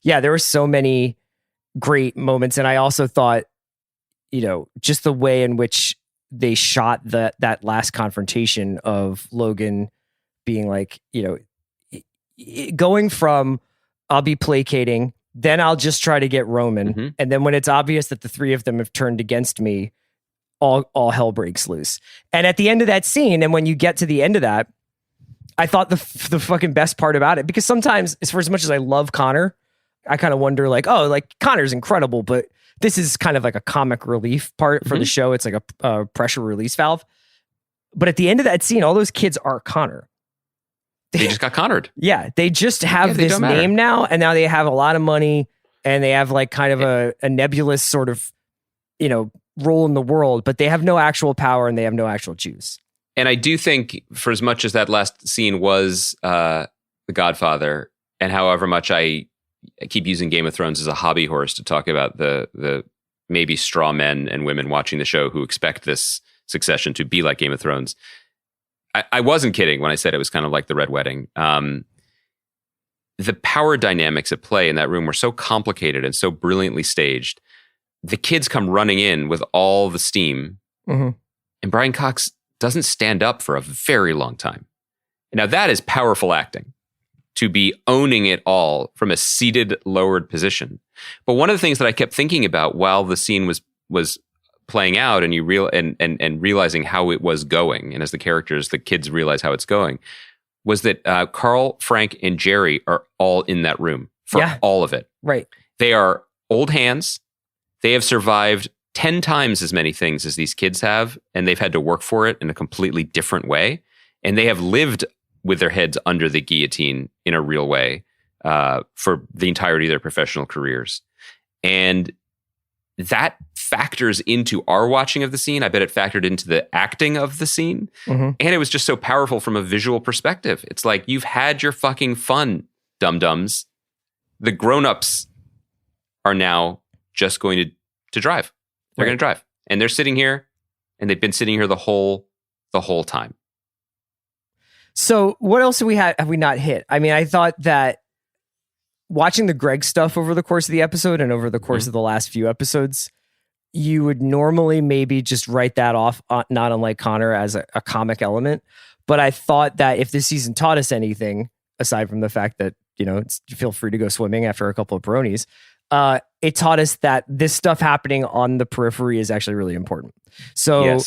Yeah, there were so many great moments. And I also thought, just the way in which they shot that last confrontation of Logan being like, going from I'll be placating, then I'll just try to get Roman. Mm-hmm. And then when it's obvious that the three of them have turned against me, all hell breaks loose. And at the end of that scene, and when you get to the end of that, I thought the fucking best part about it, because sometimes, for as much as I love Connor, I kind of wonder like, Connor's incredible, but this is kind of like a comic relief part for the show. It's like a pressure release valve. But at the end of that scene, all those kids are Connor. They just got Connored. Yeah. They just have this name now, and now they have a lot of money, and they have like kind of a nebulous sort of, role in the world, but they have no actual power and they have no actual juice. And I do think, for as much as that last scene was The Godfather, and however much I keep using Game of Thrones as a hobby horse to talk about the maybe straw men and women watching the show who expect this succession to be like Game of Thrones, I wasn't kidding when I said it was kind of like the Red Wedding. The power dynamics at play in that room were so complicated and so brilliantly staged. The kids come running in with all the steam, and Brian Cox doesn't stand up for a very long time. Now that is powerful acting, to be owning it all from a seated, lowered position. But one of the things that I kept thinking about while the scene was playing out, and and realizing how it was going, and as the kids realize how it's going, was that Carl, Frank, and Jerry are all in that room for all of it. Right. They are old hands. They have survived 10 times as many things as these kids have, and they've had to work for it in a completely different way. And they have lived with their heads under the guillotine in a real way for the entirety of their professional careers. And that factors into our watching of the scene. I bet it factored into the acting of the scene. Mm-hmm. And it was just so powerful from a visual perspective. It's like, you've had your fucking fun, dum-dums. The grown-ups are now just going to drive. They're going to drive. And they're sitting here, and they've been sitting here the whole time. So what else have we not hit? I mean, I thought that watching the Greg stuff over the course of the episode and over the course of the last few episodes, you would normally maybe just write that off, not unlike Connor, as a comic element. But I thought that if this season taught us anything, aside from the fact that, feel free to go swimming after a couple of bronies, it taught us that this stuff happening on the periphery is actually really important. So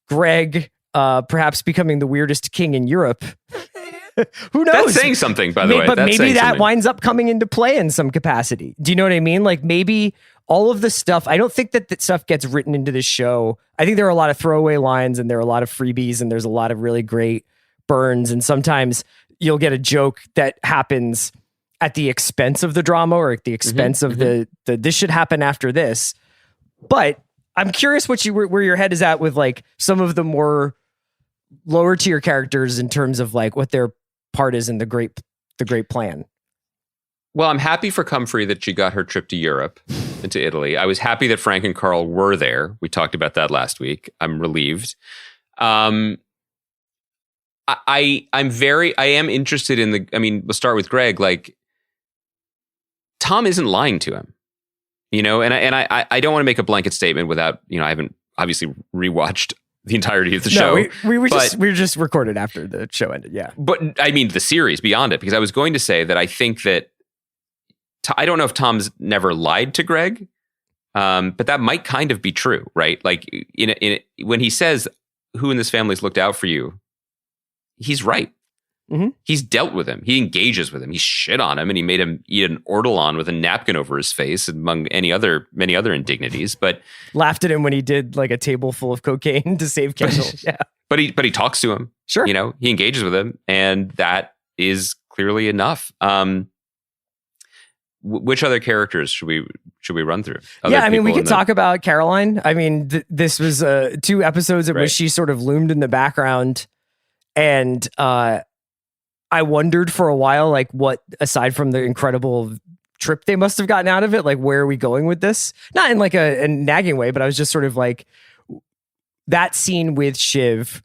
Greg, perhaps becoming the weirdest king in Europe, who knows? That's saying something, by the way. But maybe that winds up coming into play in some capacity. Do you know what I mean? Like, maybe all of the stuff, I don't think that stuff gets written into this show. I think there are a lot of throwaway lines, and there are a lot of freebies, and there's a lot of really great burns. And sometimes you'll get a joke that happens at the expense of the drama, or at the expense of the this should happen after this. But I'm curious where your head is at with like some of the more lower tier characters in terms of like what their part is in the great plan. Well, I'm happy for Comfrey that she got her trip to Europe and to Italy. I was happy that Frank and Carl were there. We talked about that last week. I'm relieved. I am interested in we'll start with Greg. Like, Tom isn't lying to him, and I don't want to make a blanket statement without, I haven't obviously rewatched the entirety of the show. We were just recorded after the show ended. Yeah. But I mean, the series beyond it, because I was going to say that I think that I don't know if Tom's never lied to Greg, But that might kind of be true, right? Like when he says, who in this family's looked out for you? He's right. Mm-hmm. He's dealt with him. He engages with him. He shit on him, and he made him eat an ortolan with a napkin over his face, among many other indignities. But laughed at him when he did like a table full of cocaine to save Kendall. Yeah, but he talks to him. Sure, he engages with him, and that is clearly enough. Which other characters should we run through? We could talk about Caroline. I mean, this was 2 episodes in which she sort of loomed in the background, and I wondered for a while, like, what, aside from the incredible trip they must have gotten out of it, like, where are we going with this? Not in like a nagging way, but I was just sort of like, that scene with Shiv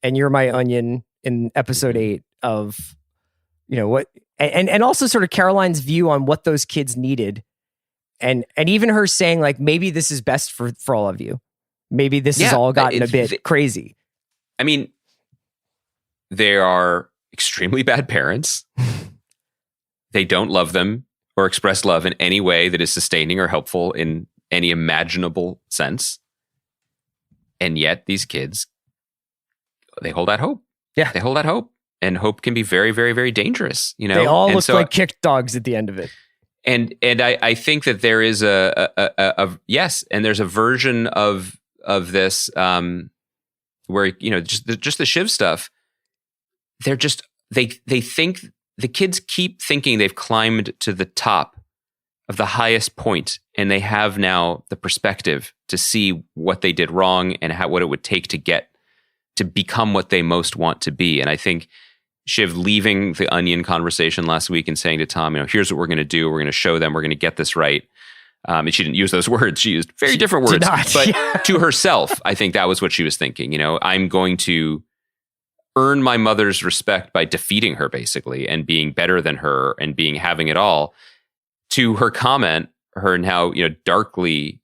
and You're My Onion in episode 8 of, what, and also sort of Caroline's view on what those kids needed. And even her saying, like, maybe this is best for all of you. Maybe this has all gotten a bit crazy. I mean, they are extremely bad parents. They don't love them or express love in any way that is sustaining or helpful in any imaginable sense. And yet these kids, they hold out hope. Yeah. They hold out hope. And hope can be very, very, very dangerous. They all look like kicked dogs at the end of it. And I think that there is and there's a version of this where, just the Shiv stuff. They're just, they think, the kids keep thinking they've climbed to the top of the highest point, and they have now the perspective to see what they did wrong and what it would take to become what they most want to be. And I think Shiv leaving the Onion conversation last week and saying to Tom, here's what we're going to do. We're going to show them. We're going to get this right. And she didn't use those words. She used very different words. But to herself, I think that was what she was thinking. I'm going to earn my mother's respect by defeating her, basically, and being better than her and having it all. To her comment, her now, darkly,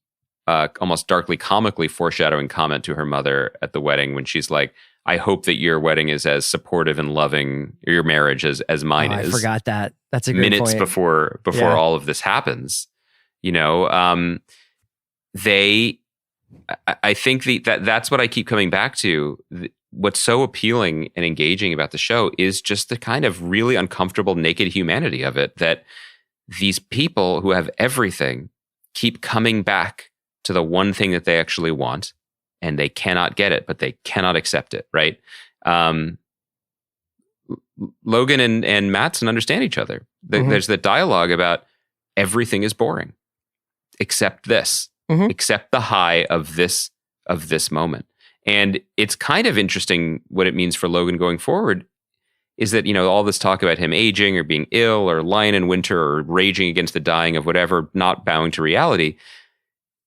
almost darkly comically foreshadowing comment to her mother at the wedding when she's like, I hope that your wedding is as supportive and loving, or your marriage as mine is. I forgot that. That's a great minutes point. before all of this happens. I think that's what I keep coming back to. What's so appealing and engaging about the show is just the kind of really uncomfortable, naked humanity of it, that these people who have everything keep coming back to the one thing that they actually want, and they cannot get it, but they cannot accept it, right? Logan and Mattson understand each other. There's the dialogue about everything is boring except this, except the high of this moment. And it's kind of interesting what it means for Logan going forward is that, all this talk about him aging or being ill or lying in winter or raging against the dying of whatever, not bowing to reality.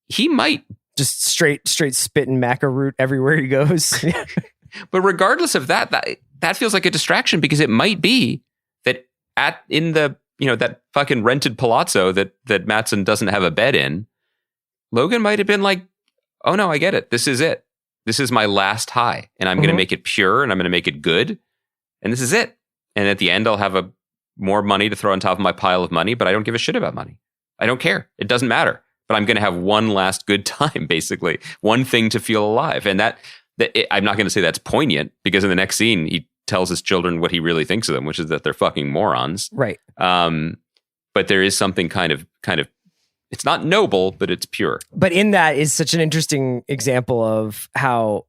He might just straight spitting maca root everywhere he goes. But regardless of that feels like a distraction, because it might be that in the, that fucking rented palazzo that Mattson doesn't have a bed in, Logan might have been like, oh no, I get it. This is it. This is my last high, and I'm going to make it pure, and I'm going to make it good. And this is it. And at the end, I'll have more money to throw on top of my pile of money, but I don't give a shit about money. I don't care. It doesn't matter. But I'm going to have one last good time, basically. One thing to feel alive. And I'm not going to say that's poignant, because in the next scene, he tells his children what he really thinks of them, which is that they're fucking morons. Right. But there is something kind of, it's not noble, but it's pure. But in that is such an interesting example of how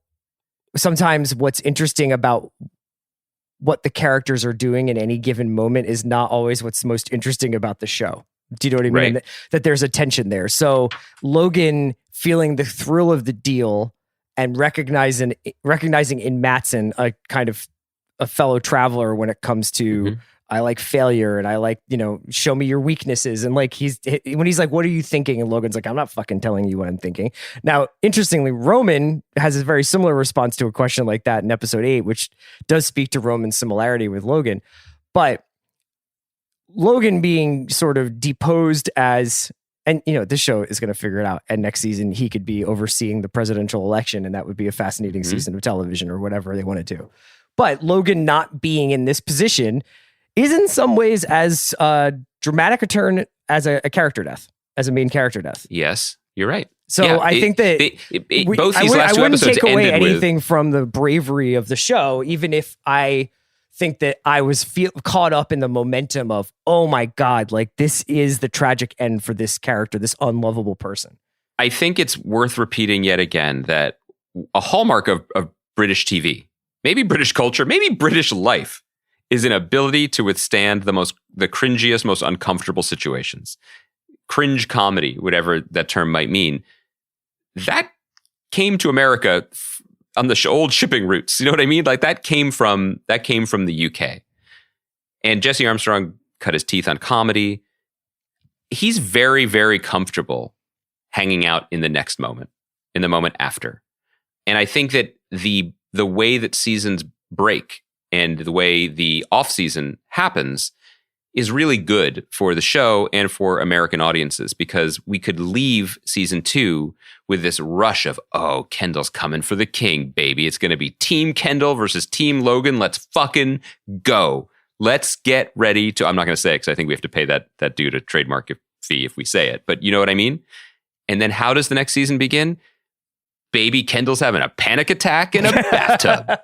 sometimes what's interesting about what the characters are doing in any given moment is not always what's most interesting about the show. Do you know what I mean? Right. That there's a tension there. So Logan feeling the thrill of the deal and recognizing in Mattson a kind of a fellow traveler when it comes to I like failure, and I like, show me your weaknesses. And like when he's like, what are you thinking? And Logan's like, I'm not fucking telling you what I'm thinking. Now, interestingly, Roman has a very similar response to a question like that in episode 8, which does speak to Roman's similarity with Logan. But Logan being sort of deposed as, and this show is going to figure it out. And next season, he could be overseeing the presidential election, and that would be a fascinating season of television or whatever they want to do. But Logan not being in this position is in some ways as dramatic a turn as a character death, as a main character death. Yes. You're right. So Yeah, I think that both these last two I wouldn't episodes take away ended with anything from the bravery of the show, even if I think that I was caught up in the momentum of, oh my God, like this is the tragic end for this character, this unlovable person. I think it's worth repeating yet again that a hallmark of British TV, maybe British culture, maybe British life, is an ability to withstand the cringiest, most uncomfortable situations. Cringe comedy, whatever that term might mean. That came to America on the old shipping routes. You know what I mean? Like that came from the UK. And Jesse Armstrong cut his teeth on comedy. He's very, very comfortable hanging out in the next moment, in the moment after. And I think that the way that seasons break and the way the off season happens is really good for the show and for American audiences, because we could leave season 2 with this rush of, oh, Kendall's coming for the king, baby. It's going to be Team Kendall versus Team Logan. Let's fucking go. Let's get ready to, I'm not going to say it because I think we have to pay that dude a trademark fee if we say it, but you know what I mean? And then how does the next season begin? Baby Kendall's having a panic attack in a bathtub.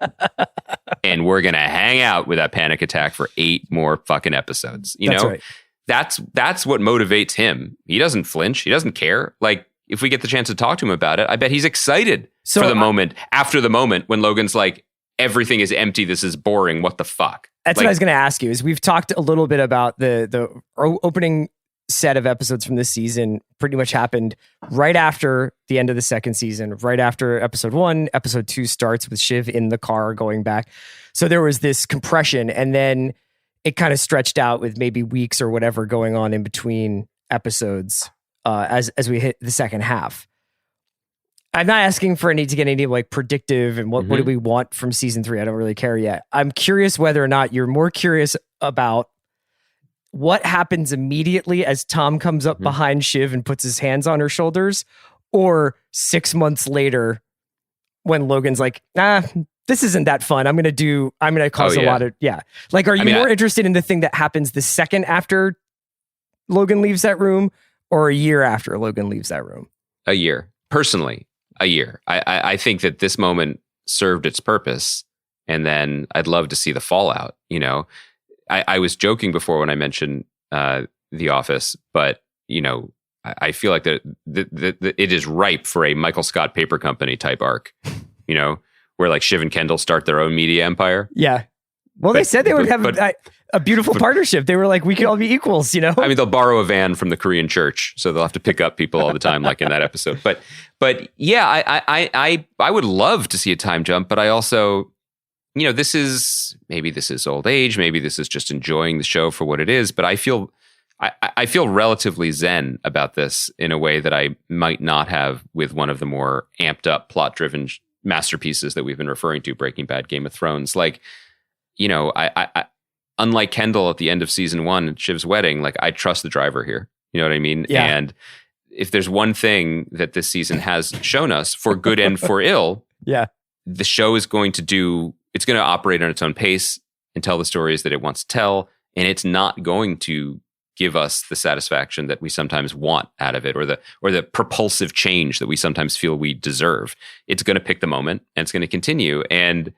And we're going to hang out with that panic attack for 8 more fucking episodes. You know, right. That's what motivates him. He doesn't flinch. He doesn't care. Like, if we get the chance to talk to him about it, I bet he's excited for the moment, after the moment when Logan's like, everything is empty. This is boring. What the fuck? That's what I was going to ask you, is we've talked a little bit about the opening set of episodes from this season pretty much happened right after the end of the second season, right after episode 1. Episode 2 starts with Shiv in the car going back. So there was this compression, and then it kind of stretched out with maybe weeks or whatever going on in between episodes as we hit the second half. I'm not asking for to get any like predictive and what do we want from season 3. I don't really care yet. I'm curious whether or not you're more curious about what happens immediately as Tom comes up behind Shiv and puts his hands on her shoulders, or 6 months later when Logan's like, this isn't that fun. I'm going to cause a lot of, Like, are you more interested in the thing that happens the second after Logan leaves that room, or a year after Logan leaves that room? A year. Personally, a year. I think that this moment served its purpose, and then I'd love to see the fallout, you know? I was joking before when I mentioned The Office, but you know, I feel like that it is ripe for a Michael Scott Paper Company type arc, you know, where like Shiv and Kendall start their own media empire. Yeah. Well, they said they would have a beautiful partnership. They were like, we could all be equals, you know? I mean, they'll borrow a van from the Korean church, so they'll have to pick up people all the time, like in that episode. But yeah, I would love to see a time jump, but I also, you know, maybe this is old age, maybe this is just enjoying the show for what it is, but I feel relatively zen about this in a way that I might not have with one of the more amped up, plot driven masterpieces that we've been referring to, Breaking Bad, Game of Thrones. Like, you know, I unlike Kendall at the end of season 1 at Shiv's wedding, like I trust the driver here. You know what I mean? Yeah. And if there's one thing that this season has shown us, for good and for ill, the show is going to operate on its own pace and tell the stories that it wants to tell. And it's not going to give us the satisfaction that we sometimes want out of it, or the propulsive change that we sometimes feel we deserve. It's going to pick the moment, and it's going to continue. And,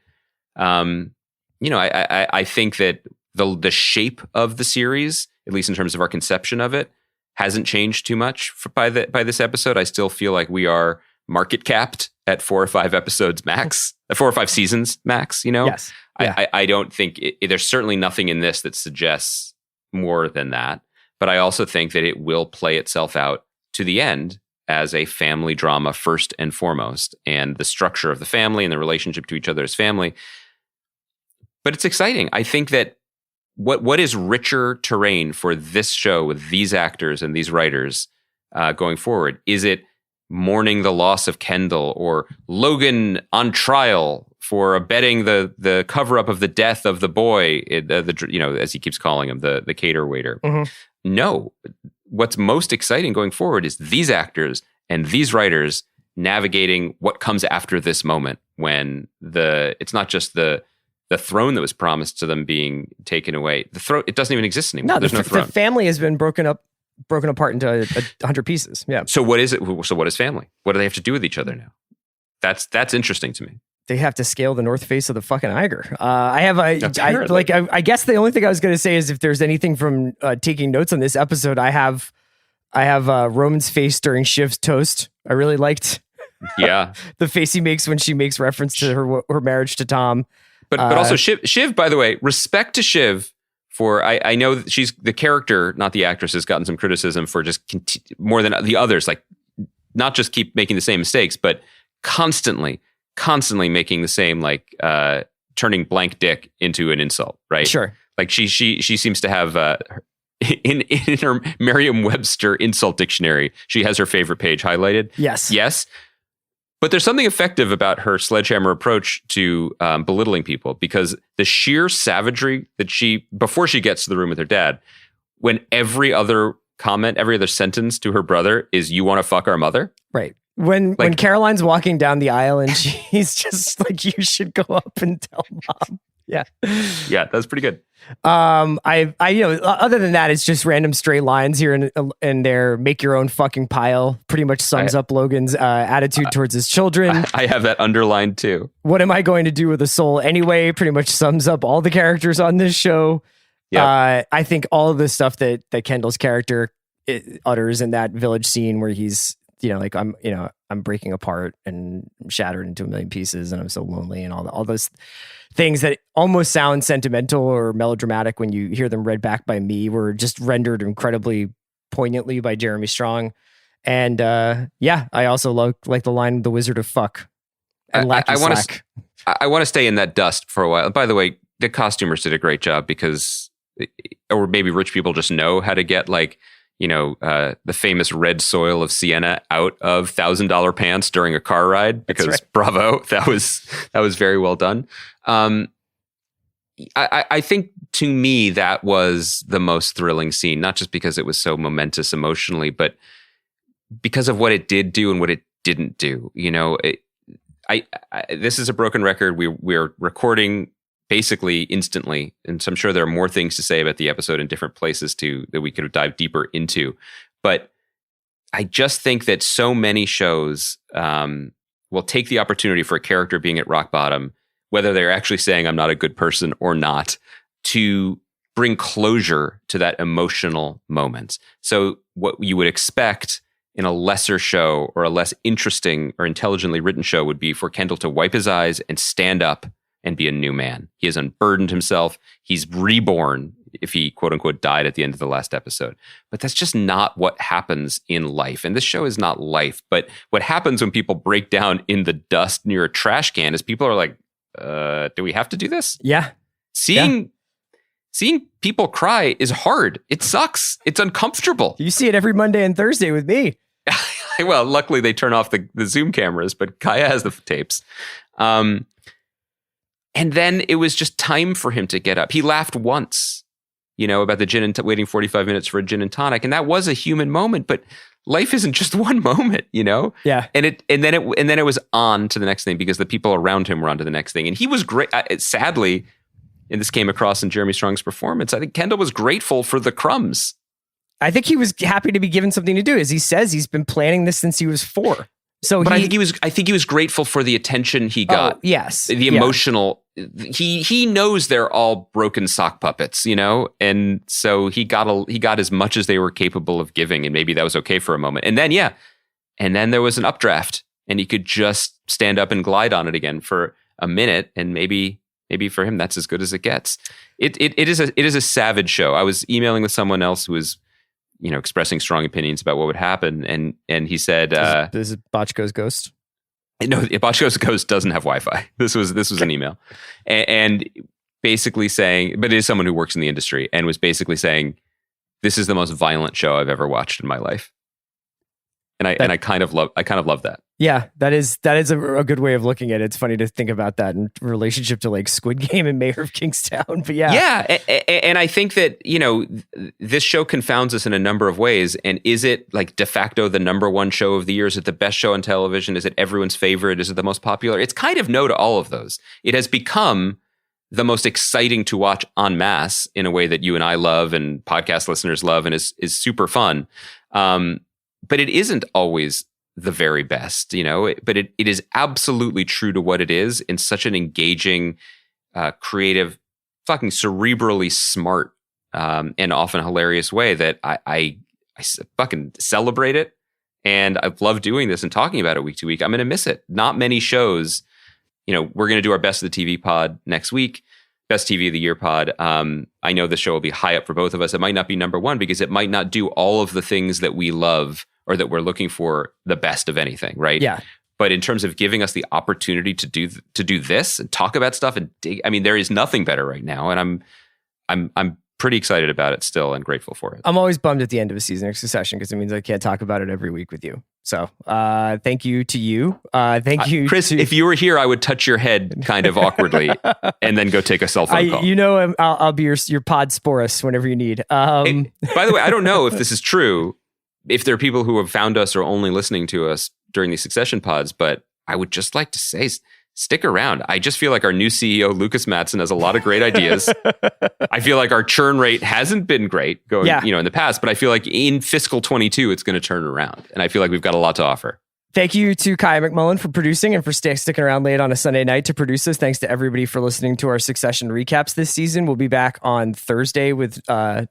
you know, I think that the shape of the series, at least in terms of our conception of it, hasn't changed too much by this episode. I still feel like we are market capped at 4 or 5 episodes max, 4 or 5 seasons max, you know? Yes. Yeah. I don't think there's certainly nothing in this that suggests more than that. But I also think that it will play itself out to the end as a family drama first and foremost, and the structure of the family and the relationship to each other as family. But it's exciting. I think that what is richer terrain for this show with these actors and these writers going forward? Is it mourning the loss of Kendall, or Logan on trial for abetting the cover up of the death of the boy, you know, as he keeps calling him, the cater waiter? No, what's most exciting going forward is these actors and these writers navigating what comes after this moment, when it's not just the throne that was promised to them being taken away. The throne, it doesn't even exist anymore. No, there's no throne. The family has been broken up broken apart into 100 pieces. Yeah. So what is it? So what is family? What do they have to do with each other now? That's interesting to me. They have to scale the north face of the fucking Eiger. I guess the only thing I was going to say is if there's anything from taking notes on this episode, I have Roman's face during Shiv's toast. I really liked the face he makes when she makes reference to her marriage to Tom. But also Shiv, by the way, respect to Shiv for, I know that she's the character, not the actress, has gotten some criticism for just more than the others, like not just keep making the same mistakes, but constantly making the same, like turning blank dick into an insult, right? Sure. Like she seems to have in her Merriam-Webster insult dictionary, she has her favorite page highlighted. Yes. But there's something effective about her sledgehammer approach to belittling people, because the sheer savagery that before she gets to the room with her dad, when every other comment, every other sentence to her brother is, "You want to fuck our mother?" Right. When Caroline's walking down the aisle and she's just like, "You should go up and tell Mom." Yeah. Yeah, that's pretty good. Other than that, it's just random stray lines here and there. Make your own fucking pile pretty much sums up Logan's attitude towards his children. I have that underlined too. What am I going to do with a soul anyway? Pretty much sums up all the characters on this show. Yep. I think all of the stuff that Kendall's character utters in that village scene where he's, I'm breaking apart and shattered into a million pieces and I'm so lonely, and all those things that almost sound sentimental or melodramatic when you hear them read back by me were just rendered incredibly poignantly by Jeremy Strong. And I also like the line, "The Wizard of Fuck." And I want to stay in that dust for a while. By the way, the costumers did a great job because, or maybe rich people just know how to get the famous red soil of Sienna out of $1,000 pants during a car ride, because right. Bravo, that was very well done. I think to me that was the most thrilling scene, not just because it was so momentous emotionally, but because of what it did do and what it didn't do. This is a broken record. We're recording basically instantly, and so I'm sure there are more things to say about the episode in different places that we could dive deeper into. But I just think that so many shows will take the opportunity for a character being at rock bottom, whether they're actually saying "I'm not a good person" or not, to bring closure to that emotional moment. So what you would expect in a lesser show or a less interesting or intelligently written show would be for Kendall to wipe his eyes and stand up and be a new man. He has unburdened himself. He's reborn if he, quote unquote, died at the end of the last episode. But that's just not what happens in life. And this show is not life. But what happens when people break down in the dust near a trash can is people are like, do we have to do this? Yeah. Seeing people cry is hard. It sucks. It's uncomfortable. You see it every Monday and Thursday with me. Well, luckily they turn off the Zoom cameras, but Kaya has the tapes. And then it was just time for him to get up. He laughed once, about the gin and waiting 45 minutes for a gin and tonic. And that was a human moment, but life isn't just one moment, Yeah. And then it was on to the next thing because the people around him were on to the next thing. And he was great. Sadly, and this came across in Jeremy Strong's performance, I think Kendall was grateful for the crumbs. I think he was happy to be given something to do. As he says, he's been planning this since he was 4. But I think he was grateful for the attention he got. Oh, yes. The emotional. He knows they're all broken sock puppets, and so he got as much as they were capable of giving, and maybe that was okay for a moment. And then there was an updraft, and he could just stand up and glide on it again for a minute, and maybe for him that's as good as it gets. It is a savage show. I was emailing with someone else who was, expressing strong opinions about what would happen, and he said, "This is Bochco's Ghost." No, Bochco's Ghost doesn't have Wi-Fi. This was an email, and basically saying, but it is someone who works in the industry, and was basically saying, "This is the most violent show I've ever watched in my life," and I kind of love that. Yeah, that is a good way of looking at it. It's funny to think about that in relationship to like Squid Game and Mayor of Kingstown. But yeah, and I think that this show confounds us in a number of ways. And is it like de facto the number one show of the year? Is it the best show on television? Is it everyone's favorite? Is it the most popular? It's kind of no to all of those. It has become the most exciting to watch en masse in a way that you and I love and podcast listeners love and is super fun. But it isn't always the very best, but it is absolutely true to what it is in such an engaging, creative, fucking cerebrally smart, and often hilarious way that I fucking celebrate it. And I love doing this and talking about it week to week. I'm going to miss it. Not many shows, we're going to do our Best of the TV pod next week, Best TV of the Year pod. I know the show will be high up for both of us. It might not be number one because it might not do all of the things that we love or that we're looking for the best of anything, right? Yeah. But in terms of giving us the opportunity to do this and talk about stuff and dig, I mean, there is nothing better right now, and I'm pretty excited about it still and grateful for it. I'm always bummed at the end of a season of Succession because it means I can't talk about it every week with you. So thank you to you. Thank you, Chris. If you were here, I would touch your head kind of awkwardly and then go take a cell phone call. I'll be your pod sporus whenever you need. And, by the way, I don't know if this is true, if there are people who have found us or only listening to us during these Succession pods, but I would just like to say, stick around. I just feel like our new CEO, Lucas Matson, has a lot of great ideas. I feel like our churn rate hasn't been great going, in the past, but I feel like in fiscal 22, it's going to turn around. And I feel like we've got a lot to offer. Thank you to Kaya McMullen for producing and for sticking around late on a Sunday night to produce this. Thanks to everybody for listening to our Succession recaps this season. We'll be back on Thursday with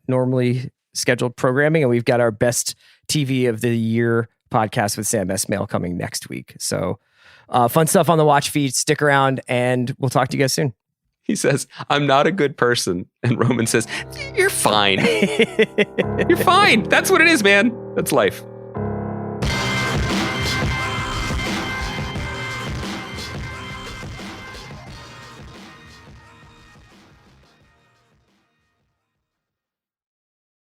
normally scheduled programming, and we've got our Best TV of the Year podcast with Sam Esmail coming next week. So fun stuff on the watch feed. Stick around and we'll talk to you guys soon. He says, I'm not a good person. And Roman says, you're fine. You're fine. That's what it is, man. That's life.